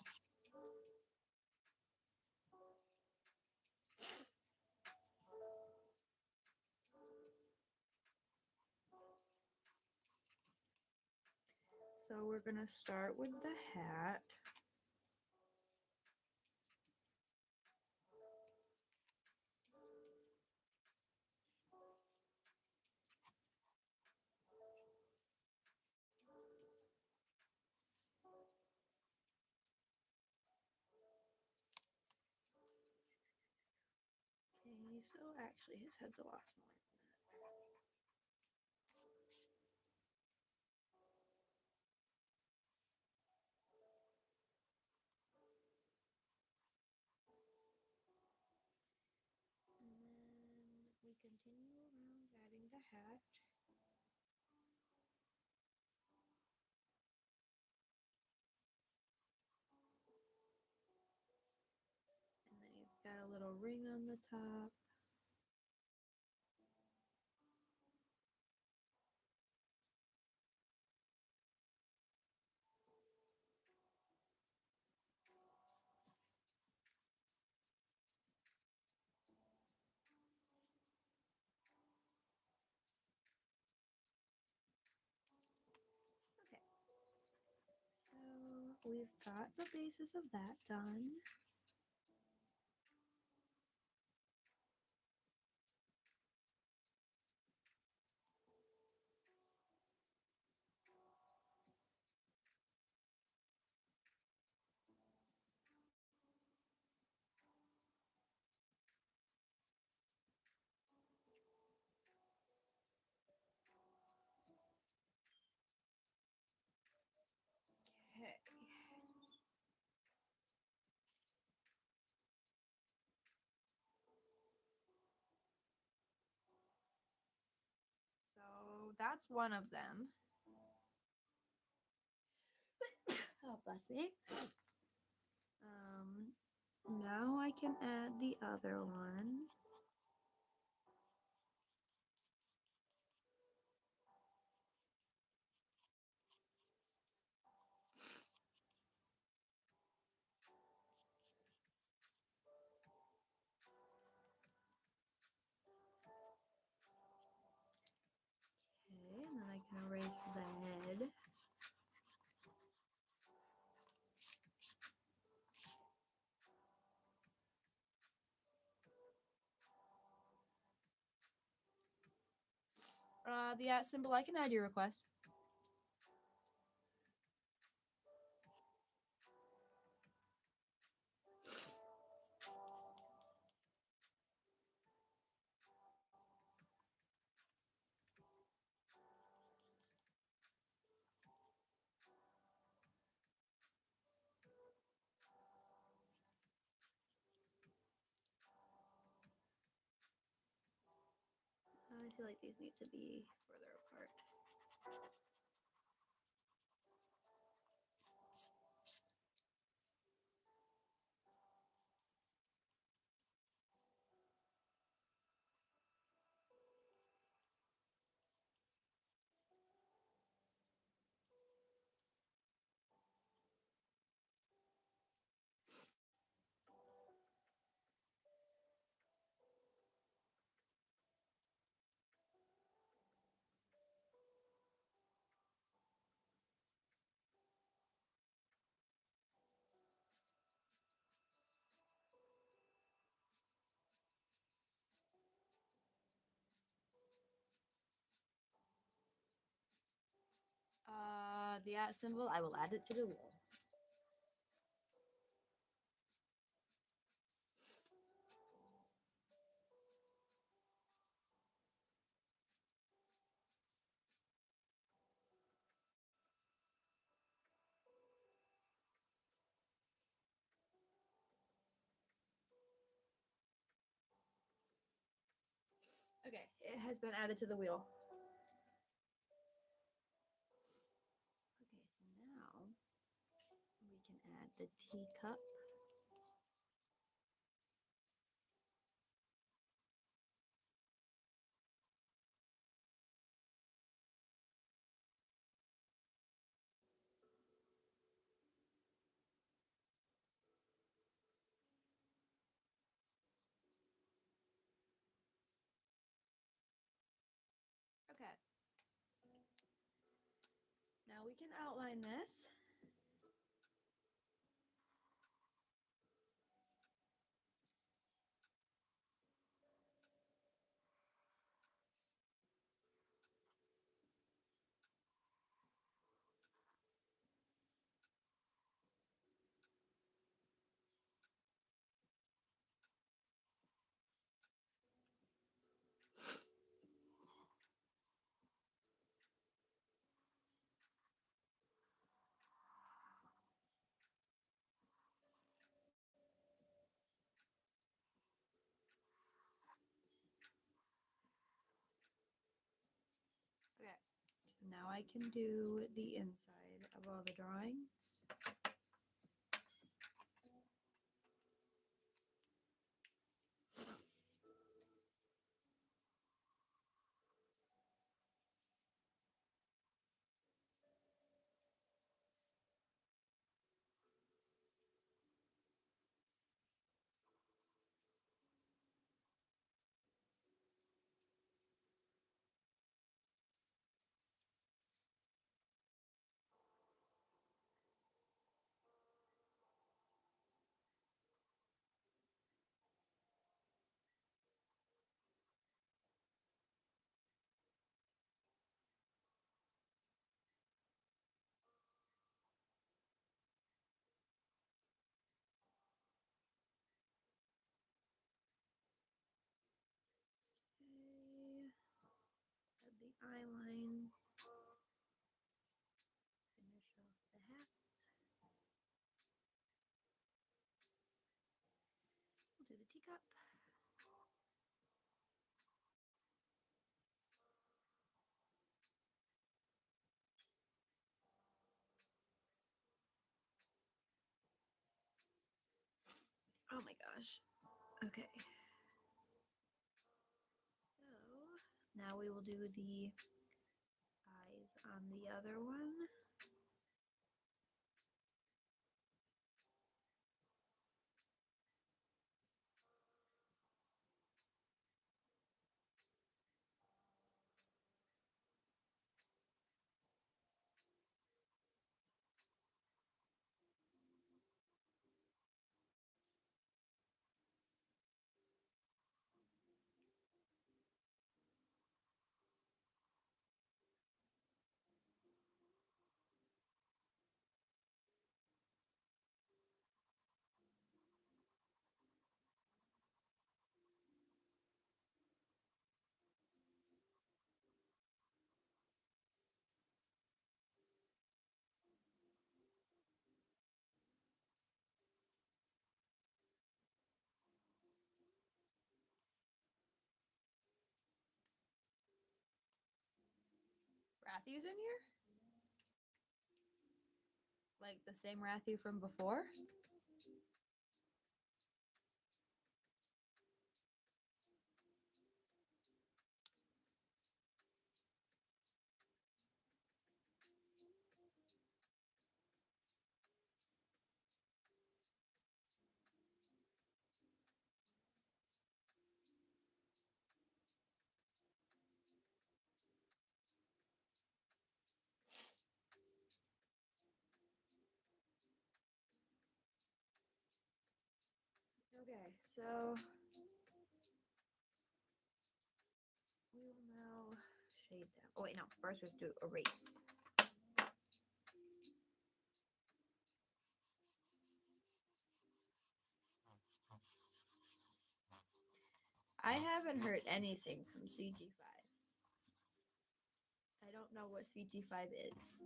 So we're gonna start with the hat. so actually his head's a lot smaller than that. And then we continue around adding the hat. And then he's got a little ring on the top. Okay, so we've got the basis of that done. Okay. So that's one of them. Oh, bless me. Now I can add the other one. Okay, and then I can erase the head. The at symbol, I can add your request. I feel like these need to be further apart. The at symbol, I will add it to the wall. Okay, it has been added to the wheel. Okay, so now we can add the teacup. Okay. Now we can outline this. Now I can do the inside of all the drawings. Okay. Add the eye line. Finish off the hat. We'll do the teacup. Oh my gosh. Okay. So now we will do the eyes on the other one. Rathu's in here? Like the same Rathu from before? Okay, so we will now shade down. Oh wait, no. First we have to erase. I haven't heard anything from CG5. I don't know what CG5 is.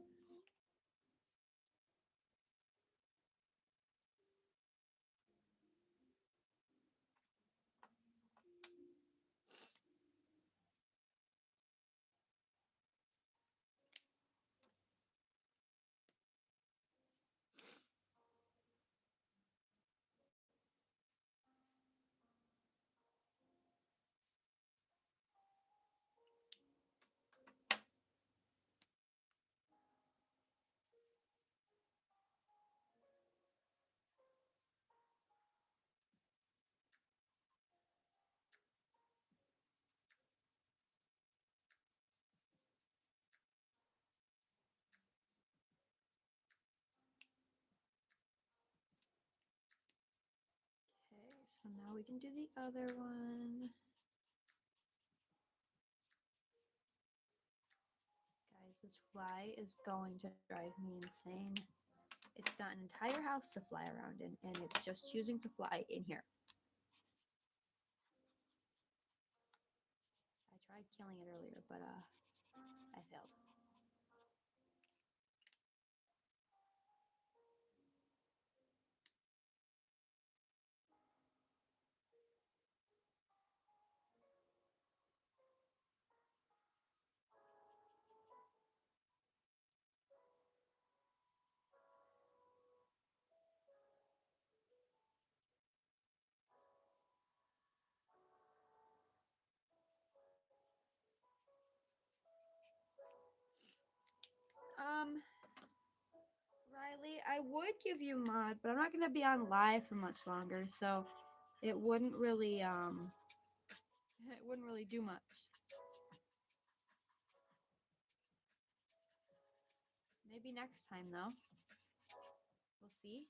Okay, so now we can do the other one. Guys, this fly is going to drive me insane. It's got an entire house to fly around in, and it's just choosing to fly in here. I tried killing it earlier, but I failed. Riley, I would give you mod, but I'm not gonna be on live for much longer, so it wouldn't really it wouldn't really do much. Maybe next time though. We'll see.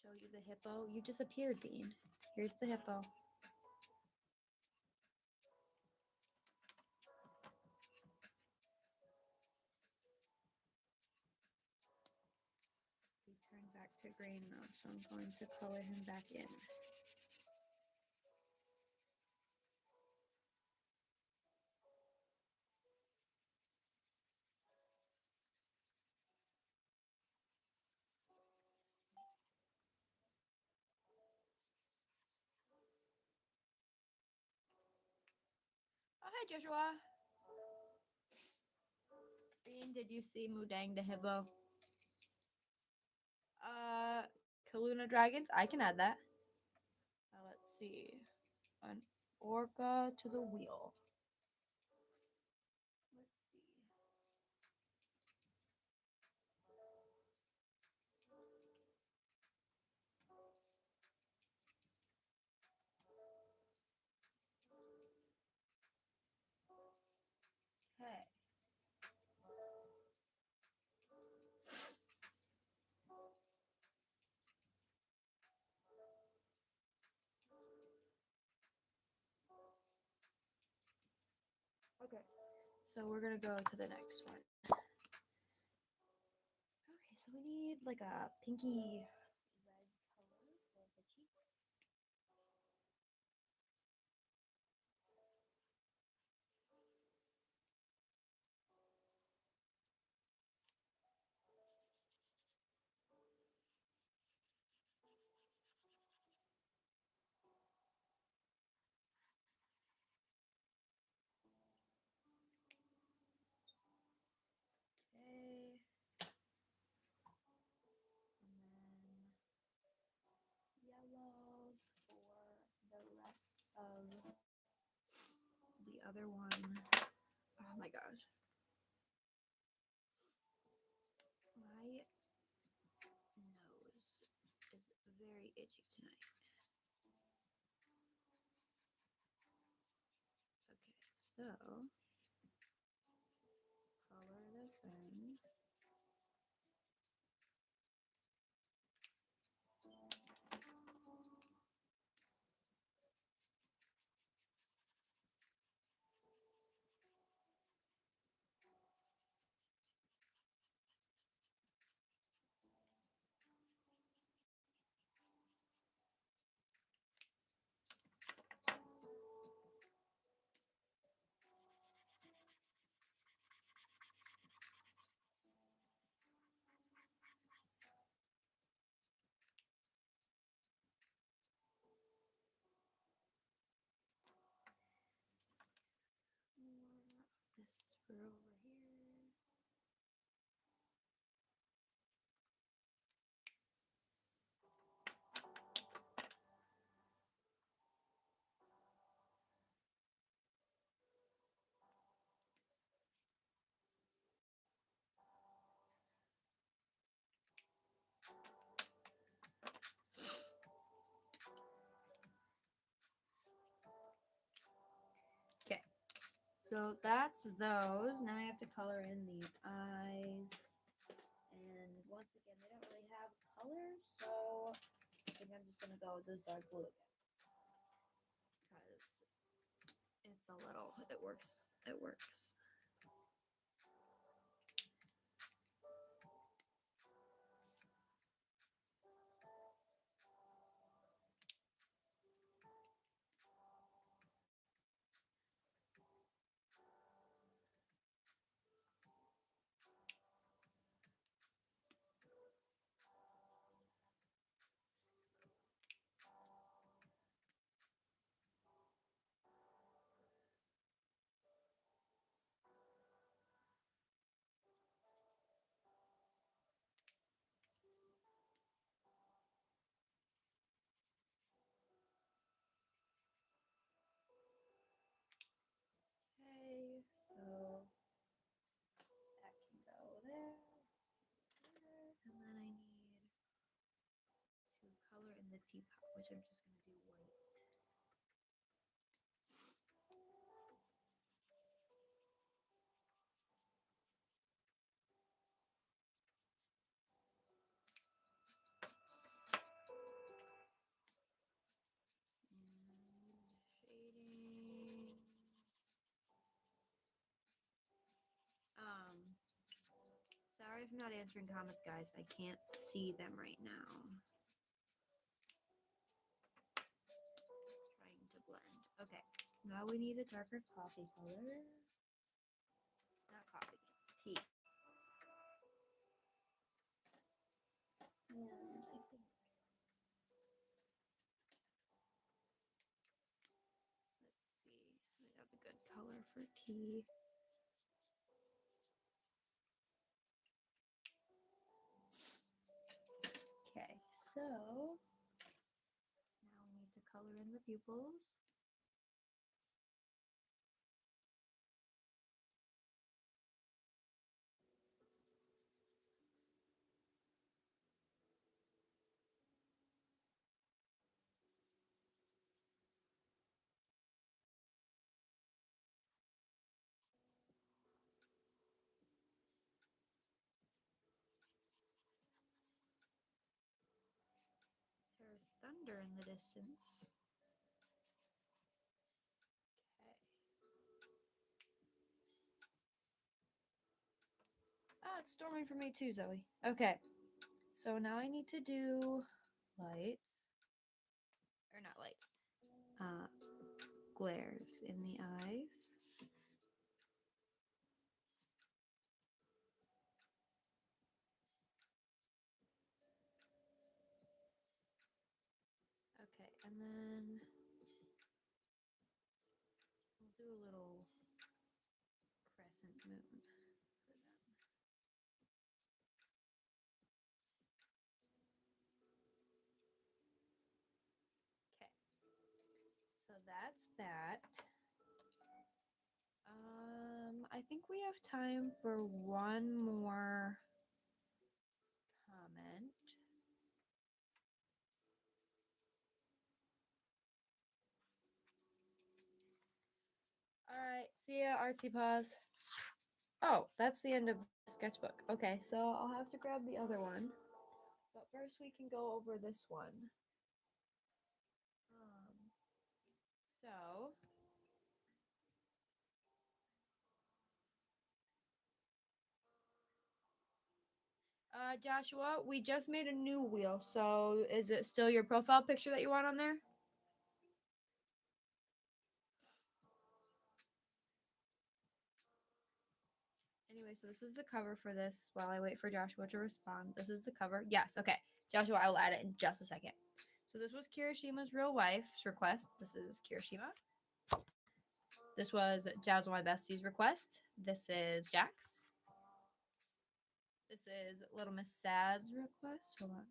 Show you the hippo. You disappeared, Dean. Here's the hippo. He turned back to green though, so I'm going to color him back in. Oh, hi, Joshua. Dean, did you see Mudang the hippo? Uh, Kaluna dragons. I can add that. Let's see. An orca to the wheel. Let's see. Okay. Okay. So we're gonna go to the next one. Okay, so we need like a pinky red color for the cheeks. Okay. And then yellows for the rest of the other one. Oh my gosh. My nose is very itchy tonight. Okay, so color this in. This for over here. Okay, so that's those. Now I have to color in the eyes. And once again, they don't really have color, so I think I'm just gonna go with this dark blue again. Because it's a little, it works. It works. the teapot, which I'm just going to do white. Shading. Sorry if I'm not answering comments, guys. I can't see them right now. Trying to blend. Okay, now we need a darker coffee color. Not coffee, tea. And I think, let's see. I think that's a good color for tea. Okay, so now we need to color in the pupils. There's thunder in the distance. Okay. Ah, it's storming for me too, Zoe. Okay. So now I need to do lights. Or not lights. Glares in the eyes. Okay, and then we'll do a little crescent moon for them. Okay, so that's that. I think we have time for one more comment. All right, see ya, artsy paws. Oh, that's the end of the sketchbook. Okay, so I'll have to grab the other one. But first we can go over this one. So Joshua, we just made a new wheel. So is it still your profile picture that you want on there? Anyway, so this is the cover for this while I wait for Joshua to respond. This is the cover. Yes, okay. Joshua, I will add it in just a second. So this was Kirishima's real wife's request. This is Kirishima. This was Jazz My Bestie's request. This is Jax. This is Little Miss Sad's request. Hold on.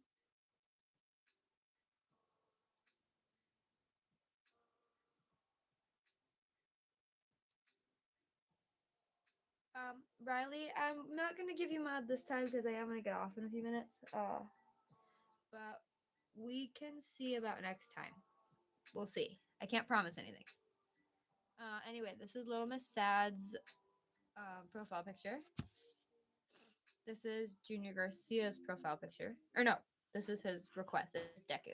Riley, I'm not gonna give you mod this time because I am gonna get off in a few minutes. But we can see about next time. We'll see. I can't promise anything. Anyway, this is Little Miss Sad's profile picture. This is Junior Garcia's profile picture. Or no, this is his request. It's Deku.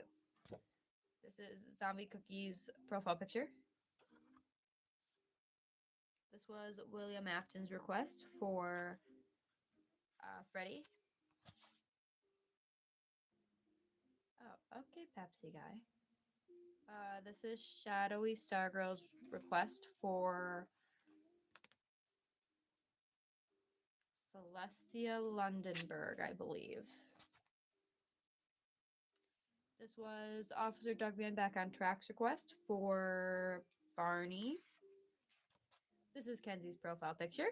This is Zombie Cookie's profile picture. This was William Afton's request for Freddy. Oh, okay, Pepsi guy. This is Shadowy Stargirl's request for Celestia Lundenberg, I believe. This was Officer Dugman Back on Track's request for Barney. This is Kenzie's profile picture.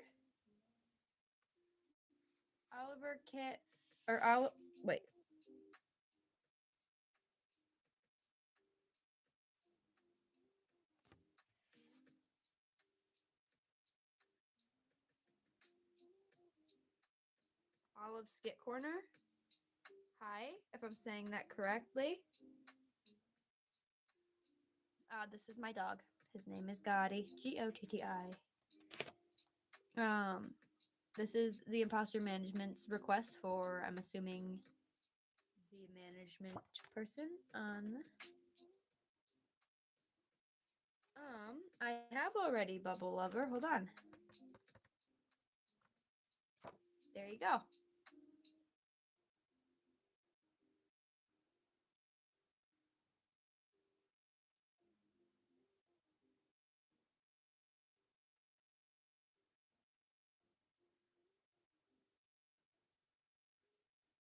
Oliver Kit, or wait. Olive Skit Corner. Hi, if I'm saying that correctly. This is my dog. His name is Gotti. Gotti. This is the imposter management's request for, I'm assuming, the management person on. I have already Bubble Lover. Hold on. There you go.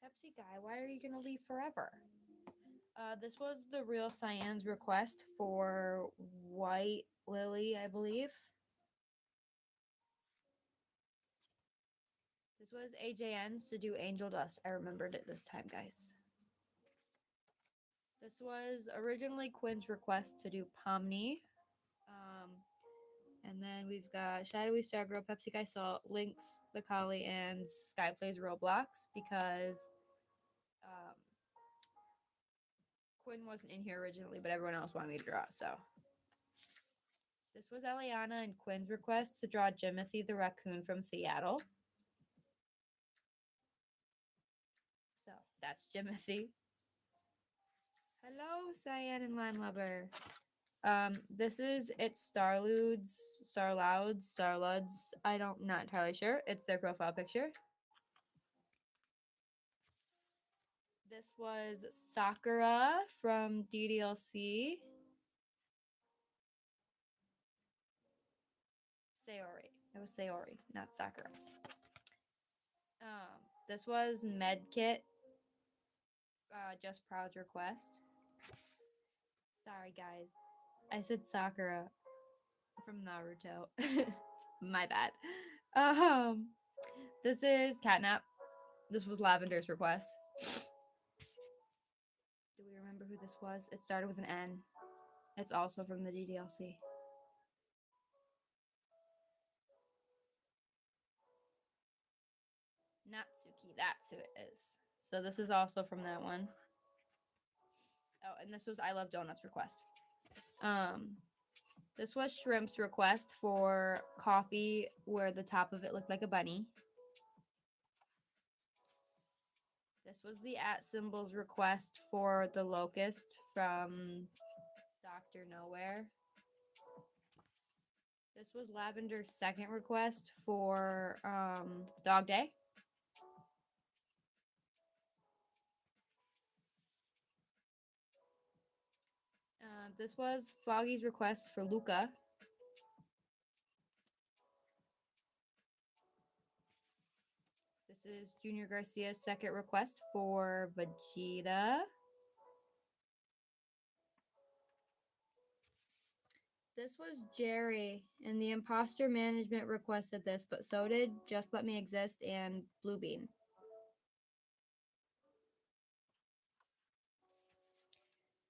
Pepsi guy, why are you gonna leave forever? This was the real Cyan's request for White Lily, I believe. This was AJN's to do Angel Dust. I remembered it this time, guys. This was originally Quinn's request to do Pomni. And then we've got Shadowy Stargirl, Pepsi Guy Salt, Lynx, the Collie, and Sky Plays Roblox because Quinn wasn't in here originally, but everyone else wanted me to draw, so. This was Eliana and Quinn's request to draw Jimothy the raccoon from Seattle. So that's Jimothy. Hello, Cyan and Lime Lover. This is Starluds. Not entirely sure. It's their profile picture. This was Sakura from DDLC. Sayori. It was Sayori, not Sakura. This was Medkit. Just Proud's request. Sorry, guys. I said Sakura from Naruto. My bad. This is Catnap. This was Lavender's request. Do we remember who this was? It started with an N. It's also from the DDLC. Natsuki, that's who it is. So this is also from that one. Oh, and this was I Love Donuts request. This was Shrimp's request for coffee where the top of it looked like a bunny. This was the @ request for the locust from Dr. Nowhere. This was Lavender's second request for Dog Day. This was Foggy's request for Luca. This is Junior Garcia's second request for Vegeta. This was Jerry, and the imposter management requested this, but so did Just Let Me Exist and Bluebean.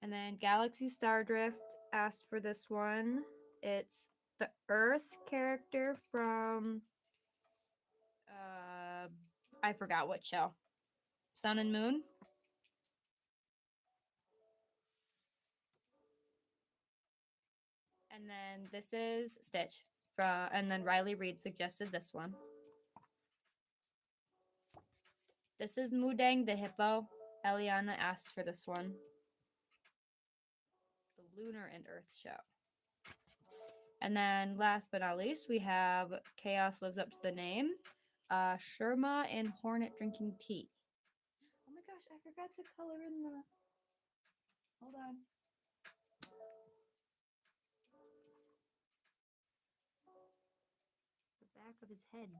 And then Galaxy Stardrift asked for this one. It's the Earth character from I forgot what show. Sun and Moon. And then this is Stitch. And then Riley Reed suggested this one. This is Mudang the hippo. Eliana asked for this one. The Lunar and Earth show. And then last but not least, we have Chaos Lives Up to the Name. Sherma and Hornet drinking tea. Oh my gosh, I forgot to color in the... Hold on. The back of his head.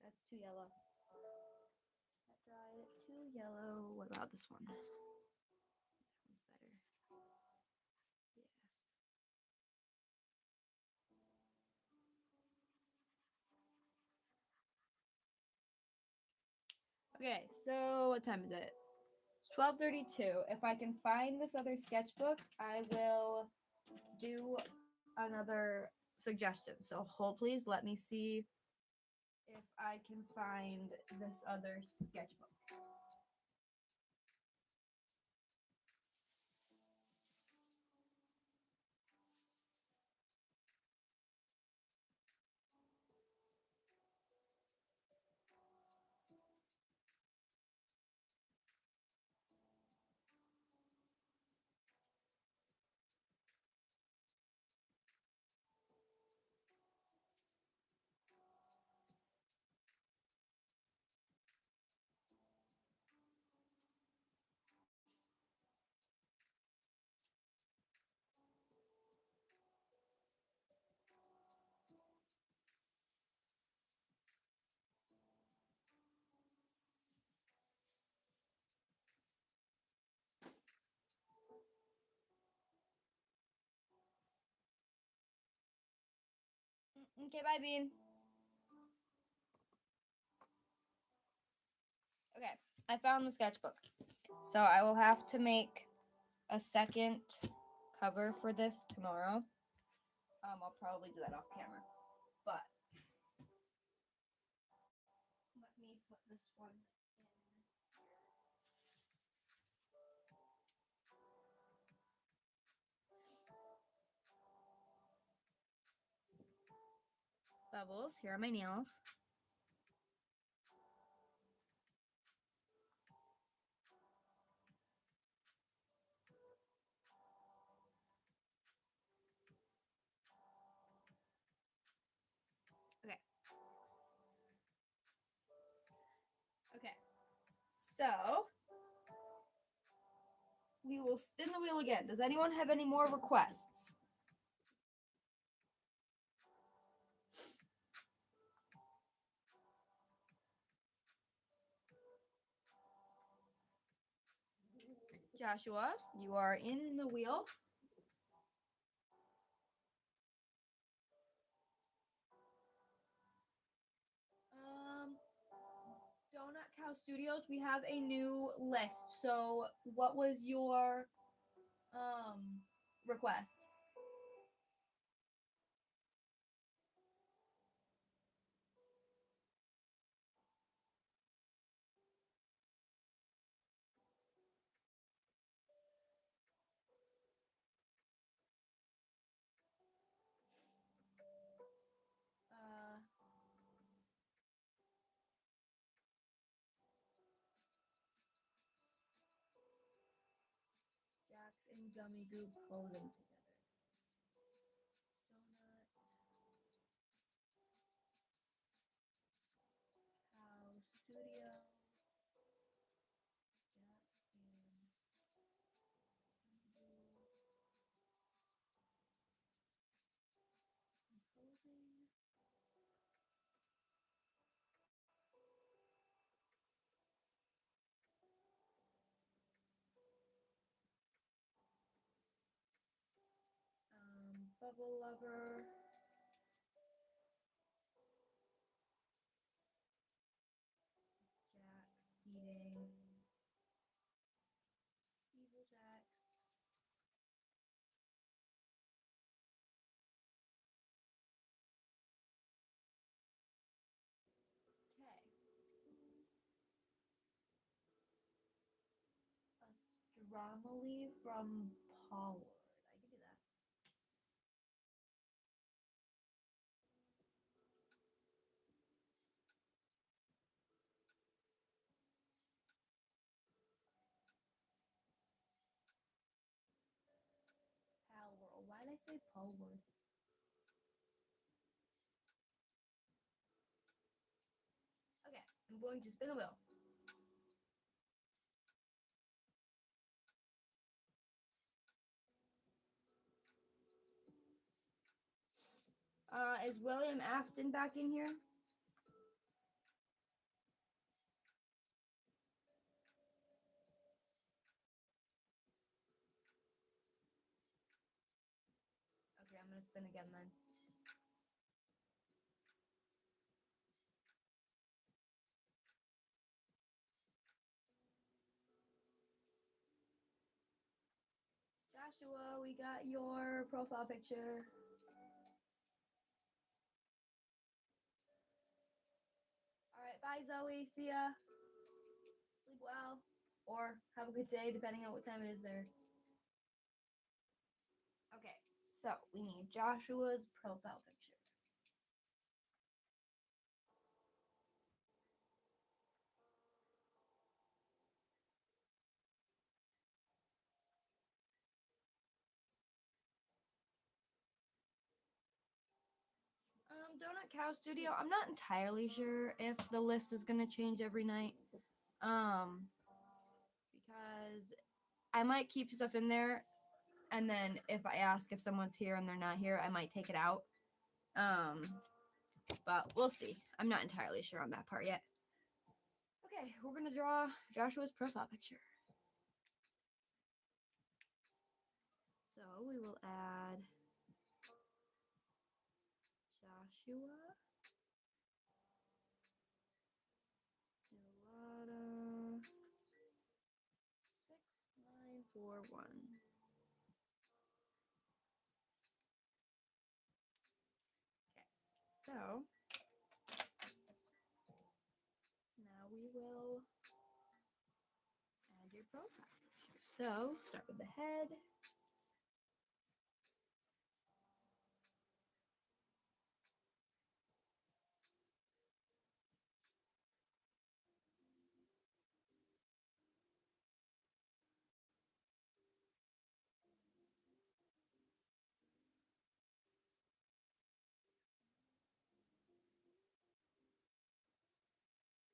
That's too yellow. That dried too yellow. What about this one? That one's better. Yeah. Okay, so what time is it? It's 12:32. If I can find this other sketchbook, I will do another suggestions. So hold please, let me see if I can find this other sketchbook. Okay, bye, Bean. Okay, I found the sketchbook. So I will have to make a second cover for this tomorrow. I'll probably do that off camera. But let me put this one in here. Bubbles, here are my nails. Okay. Okay. So we will spin the wheel again. Does anyone have any more requests? Joshua, you are in the wheel. Donut Cow Studios, we have a new list. So what was your request? Uh, Jax and Gummy Goo posing together. Donut Cow Studio. Jax and Gummy Goo posing. Bubble Lover. Jax eating. Evil Jax. Okay. Astronomy from Pollard. I can do that. Pal World. Why did I say Pollard? Okay, I'm going to spin the wheel. Is William Afton back in here? Okay, I'm gonna spin again then. Joshua, we got your profile picture. Bye, Zoe. See ya. Sleep well. Or have a good day, depending on what time it is there. Okay, so we need Joshua's profile picture. Donut Cow Studio. I'm not entirely sure if the list is gonna change every night. Because I might keep stuff in there, and then if I ask if someone's here and they're not here, I might take it out. But we'll see. I'm not entirely sure on that part yet. Okay, we're gonna draw Joshua's profile picture. So we will add Joshua Delata 6941. Okay, so now we will add your profile picture. So start with the head.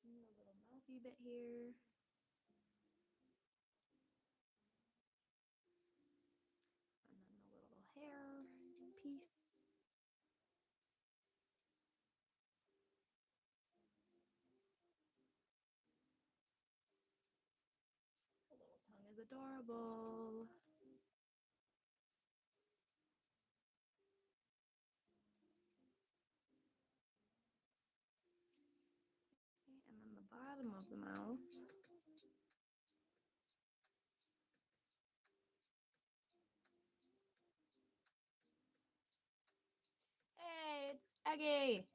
A little mouthy bit here. And then a little hair piece. The little tongue is adorable. Okay, and then the bottom of the mouth. Hey, it's Eggy.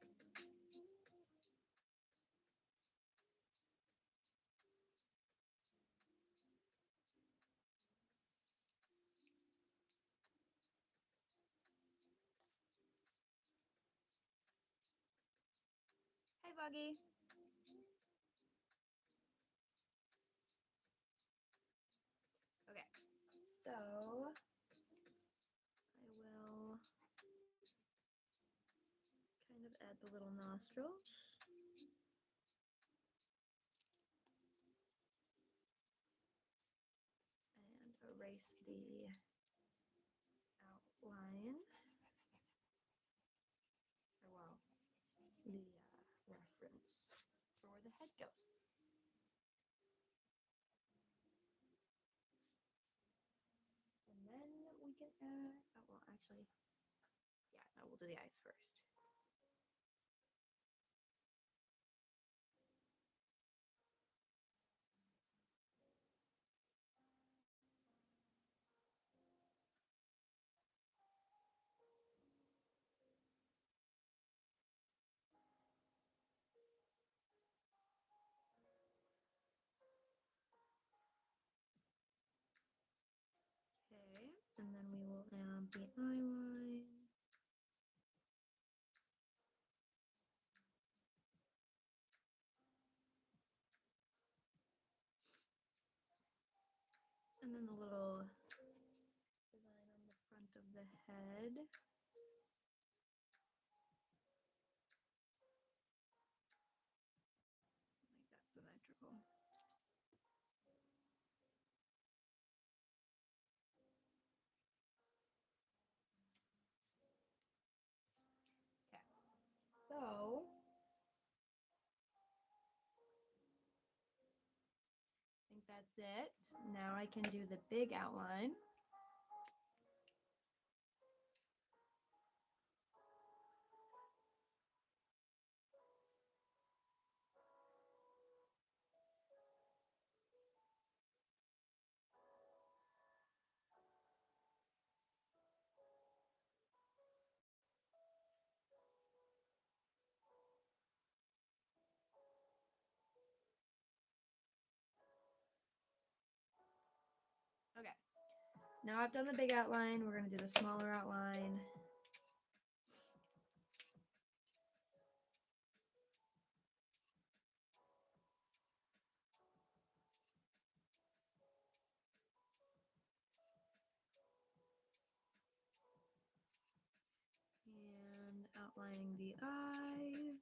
Hey, Buggy. Okay, so I will kind of add the little nostrils. And erase the outline. Or, well, the reference for where the head goes. And then we can add, oh, well, actually, yeah, no, we'll do the eyes first. Okay, and then we will add the eyeline. And then the little design on the front of the head. Make that symmetrical. Okay, so I think that's it. Now I can do the big outline. Now I've done the big outline, we're going to do the smaller outline. And outlining the eyes.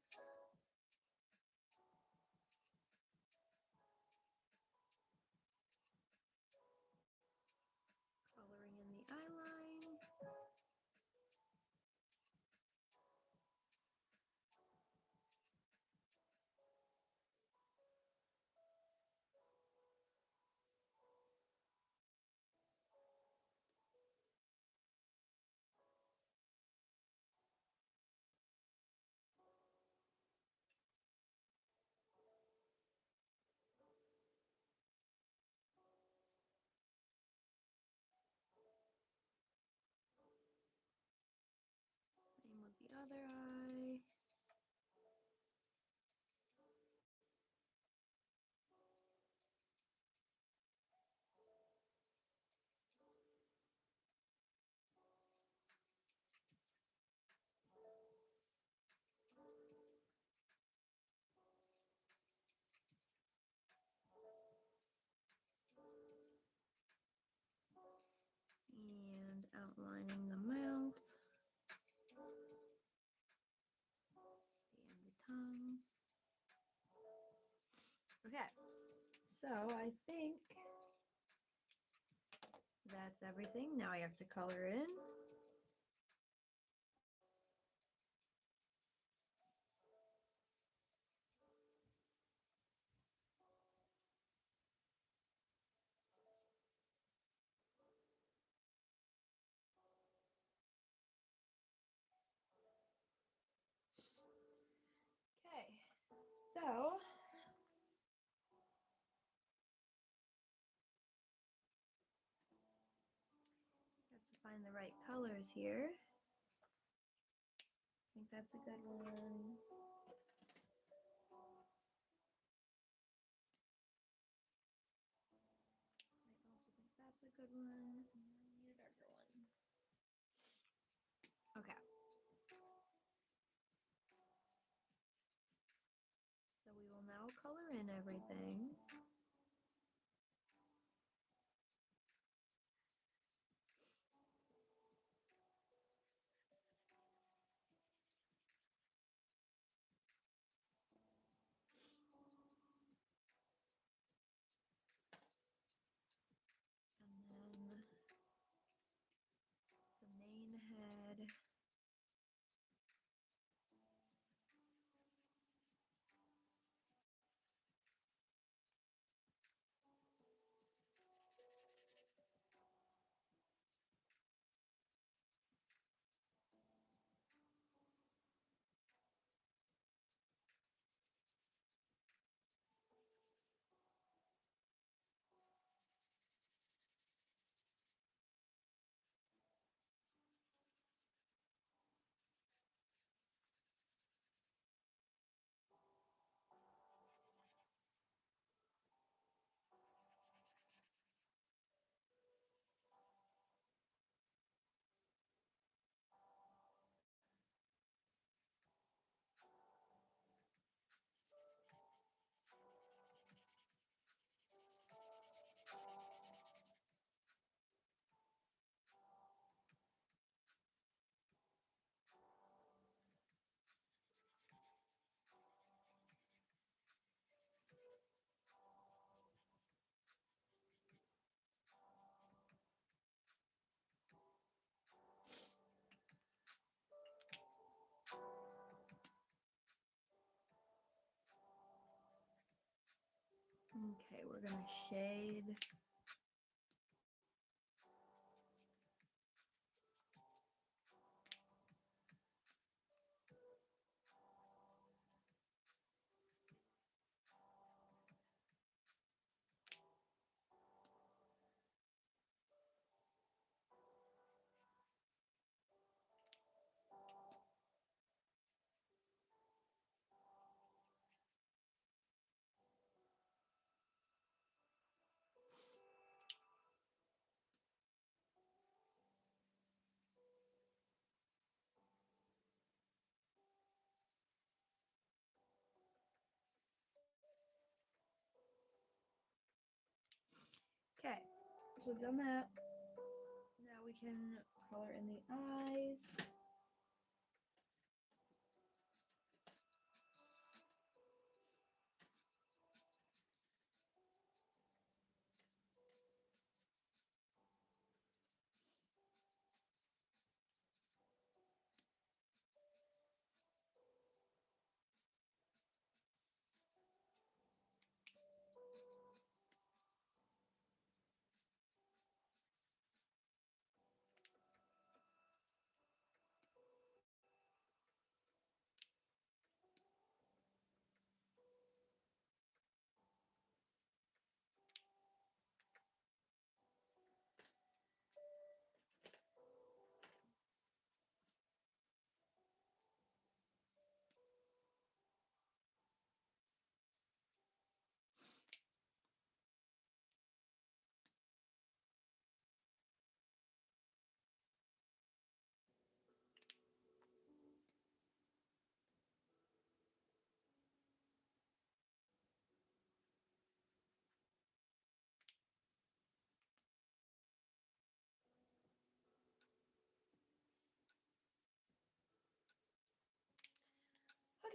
Coloring in the eyeline. Same with the other eye. And outlining the mouth and the tongue. Okay, so I think that's everything. Now I have to color in. Okay, so have to find the right colors here. I think that's a good one. I also think that's a good one. I need a darker one. Okay. So we will now color in everything. And then the main head. Okay, we're gonna shade. so we've done that. Now we can color in the eyes.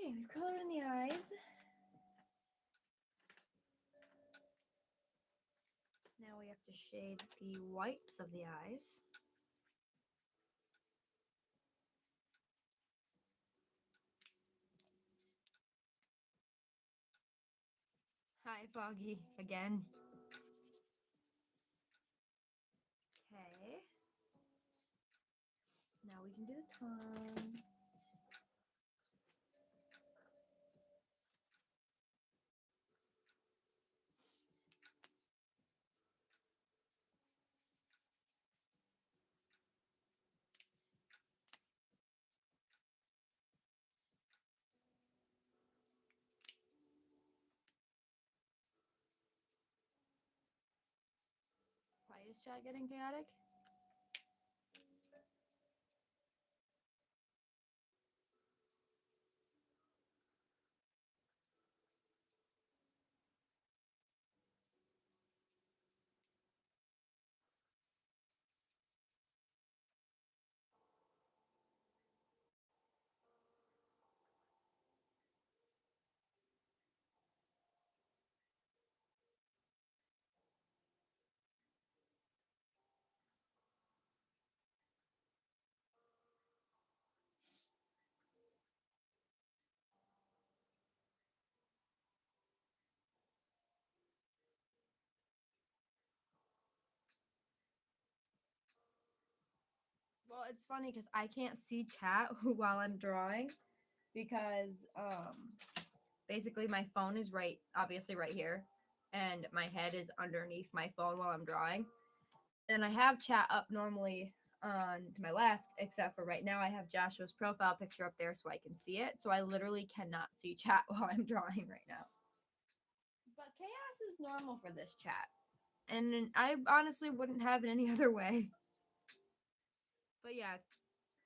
Okay, we've colored in the eyes. Now we have to shade the whites of the eyes. Hi, Foggy, again. Okay. Now we can do the tongue. Why is chat getting chaotic? Well, it's funny because I can't see chat while I'm drawing because basically my phone is obviously right here, and my head is underneath my phone while I'm drawing. And I have chat up normally on to my left, except for right now I have Joshua's profile picture up there so I can see it. So I literally cannot see chat while I'm drawing right now. But chaos is normal for this chat, and I honestly wouldn't have it any other way. But yeah,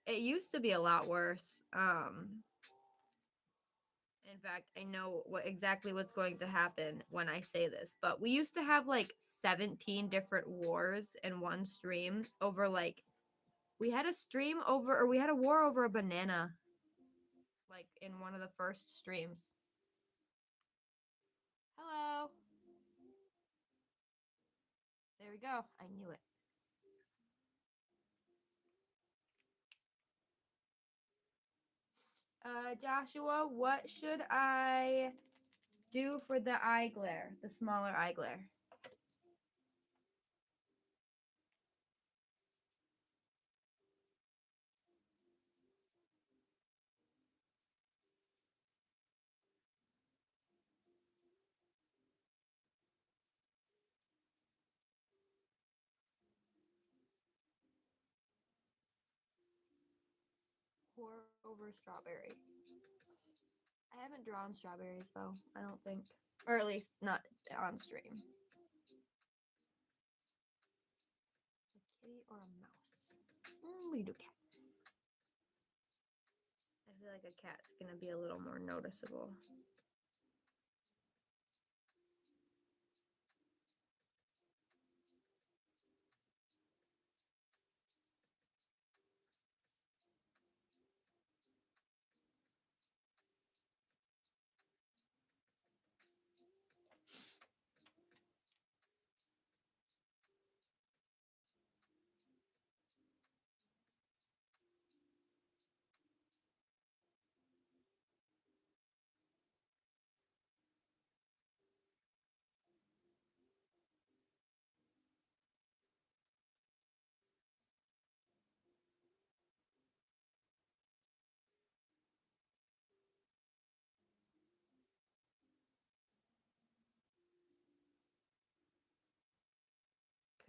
it used to be a lot worse. In fact, I know exactly what's going to happen when I say this, but we used to have like 17 different wars in one stream over like we had a stream over or we had a war over a banana like in one of the first streams. Hello. There we go. I knew it. Joshua, what should I do for the eye glare, the smaller eye glare? Pour over strawberry. I haven't drawn strawberries though, I don't think. Or at least not on stream. A kitty or a mouse? We do cat. I feel like a cat's gonna be a little more noticeable.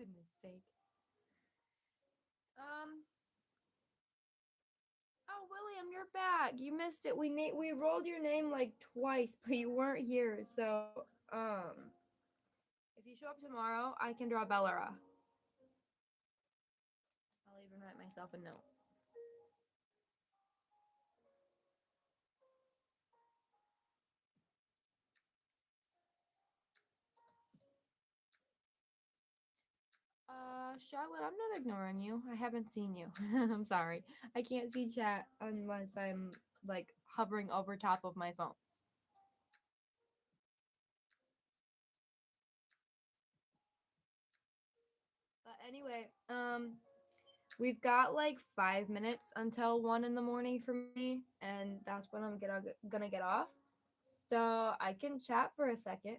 goodness sake. Oh, William, you're back. You missed it. We rolled your name like twice, but you weren't here. So, if you show up tomorrow, I can draw Bellara. I'll even write myself a note. Charlotte, I'm not ignoring you. I haven't seen you. I'm sorry. I can't see chat unless I'm like hovering over top of my phone. But anyway, we've got like 5 minutes until 1 in the morning for me, and that's when I'm gonna get off. So I can chat for a second.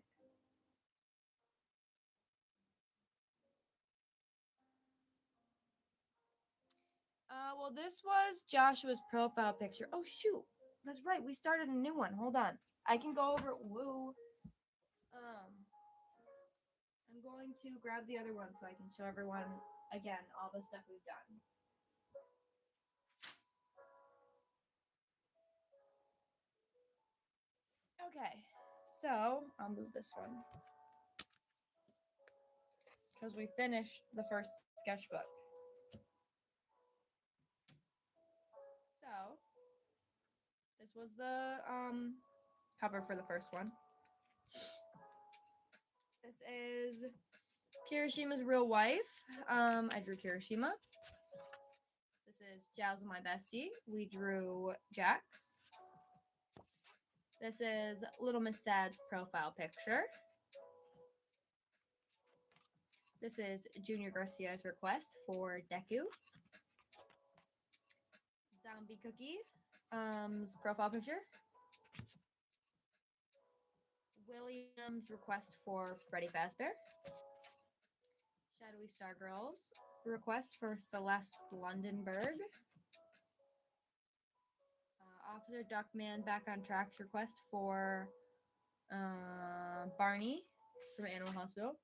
Well, this was Joshua's profile picture. Oh shoot, that's right. We started a new one. Hold on, I can go over. Woo. I'm going to grab the other one so I can show everyone again all the stuff we've done. Okay, so I'll move this one because we finished the first sketchbook. So this was the cover for the first one. This is Kirishima's real wife. I drew Kirishima. This is Giles, my bestie. We drew Jax. This is Little Miss Sad's profile picture. This is Junior Garcia's request for Deku. Zombie Cookie's profile picture. William's request for Freddy Fazbear. Shadowy Stargirl's request for Celeste Lundenberg. Officer Duckman Back on Track's request for Barney from Animal Hospital.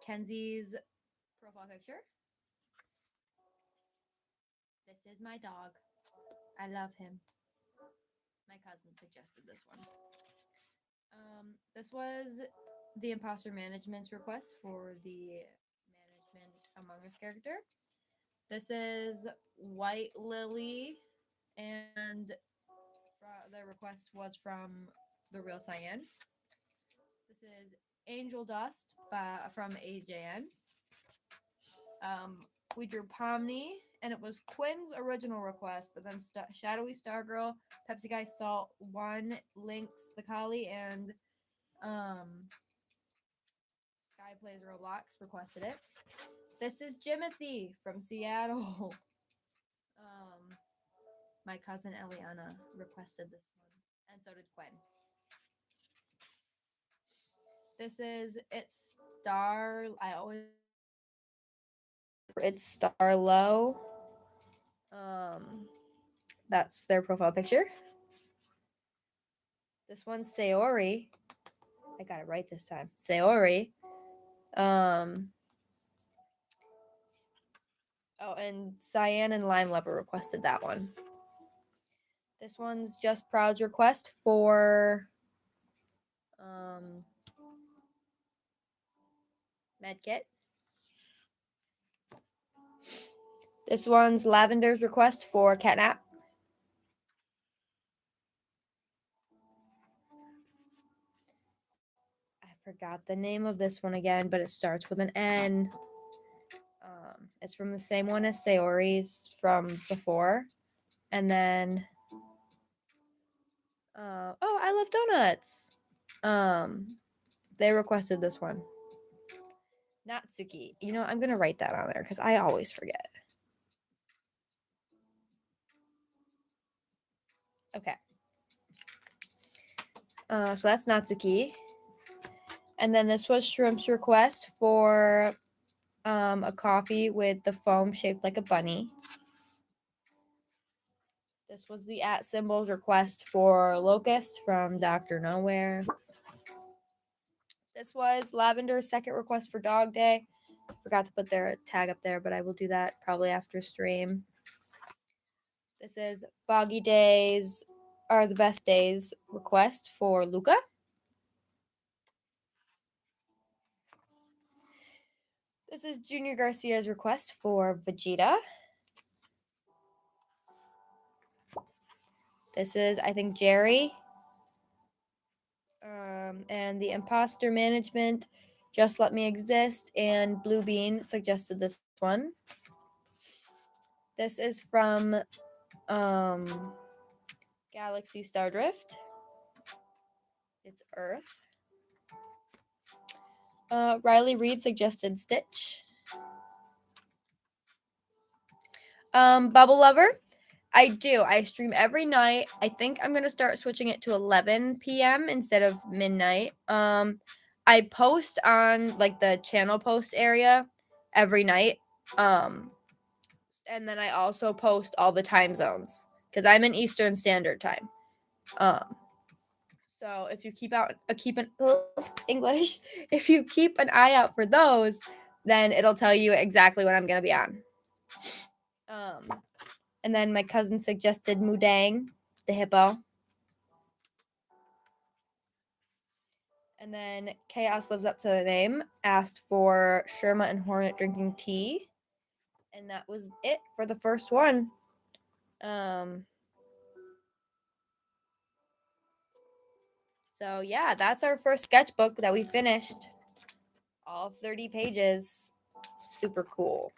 Kenzie's profile picture. This is my dog. I love him. My cousin suggested this one. This was the Imposter Management's request for the Management Among Us character. This is White Lily, and the request was from The Real Cyan. This is Angel Dust from AJN. We drew Pomni, and it was Quinn's original request, but then Shadowy Stargirl, Pepsi Guy Salt 1, Lynx the Collie, and Sky Plays Roblox requested it. This is Jimothy from Seattle. My cousin Eliana requested this one, and so did Quinn. This is It's Starlow. That's their profile picture. This one's Sayori. I got it right this time. Sayori. Oh, and Cyan and Lime Lover requested that one. This one's Just Proud's request for Medkit. This one's Lavender's request for Catnap. I forgot the name of this one again, but it starts with an N. It's from the same one as Sayori's from before. And then oh, I Love Donuts. They requested this one. Natsuki. You know, I'm gonna write that on there because I always forget. Okay. So that's Natsuki. And then this was Shrimp's request for a coffee with the foam shaped like a bunny. This was the @symbol's request for Locust from Dr. Nowhere. This was Lavender's second request for Dog Day. Forgot to put their tag up there, but I will do that probably after stream. This is Foggy Days Are the Best Days request for Luca. This is Junior Garcia's request for Vegeta. This is, I think, Jerry. And the Imposter Management, Just Let Me Exist, and Blue Bean suggested this one. This is from Galaxy Stardrift. It's Earth. Riley Reed suggested Stitch. Bubble Lover. I do. I stream every night. I think I'm gonna start switching it to 11 p.m. instead of midnight. I post on like the channel post area every night. And then I also post all the time zones because I'm in Eastern Standard Time. So if you English, if you keep an eye out for those, then it'll tell you exactly when I'm gonna be on. And then my cousin suggested Mudang, the hippo. And then Chaos Lives Up to the Name asked for Sherma and Hornet drinking tea. And that was it for the first one. So yeah, that's our first sketchbook that we finished. All 30 pages. Super cool.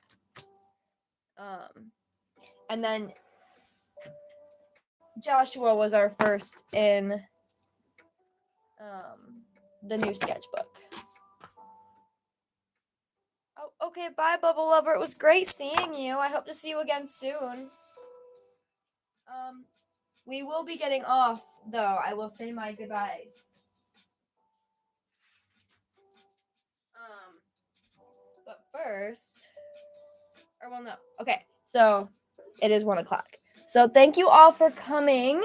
And then Joshua was our first in the new sketchbook. Oh, okay, bye, Bubble Lover. It was great seeing you. I hope to see you again soon. We will be getting off, though. I will say my goodbyes. But first, or well, no. Okay, so it is 1:00. So thank you all for coming.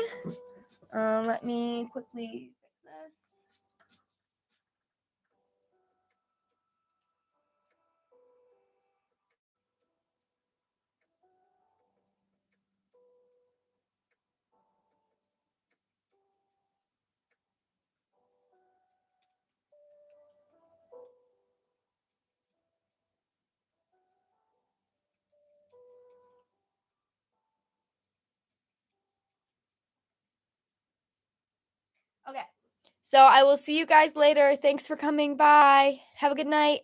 Let me quickly fix this. Okay. So I will see you guys later. Thanks for coming. Bye. Have a good night.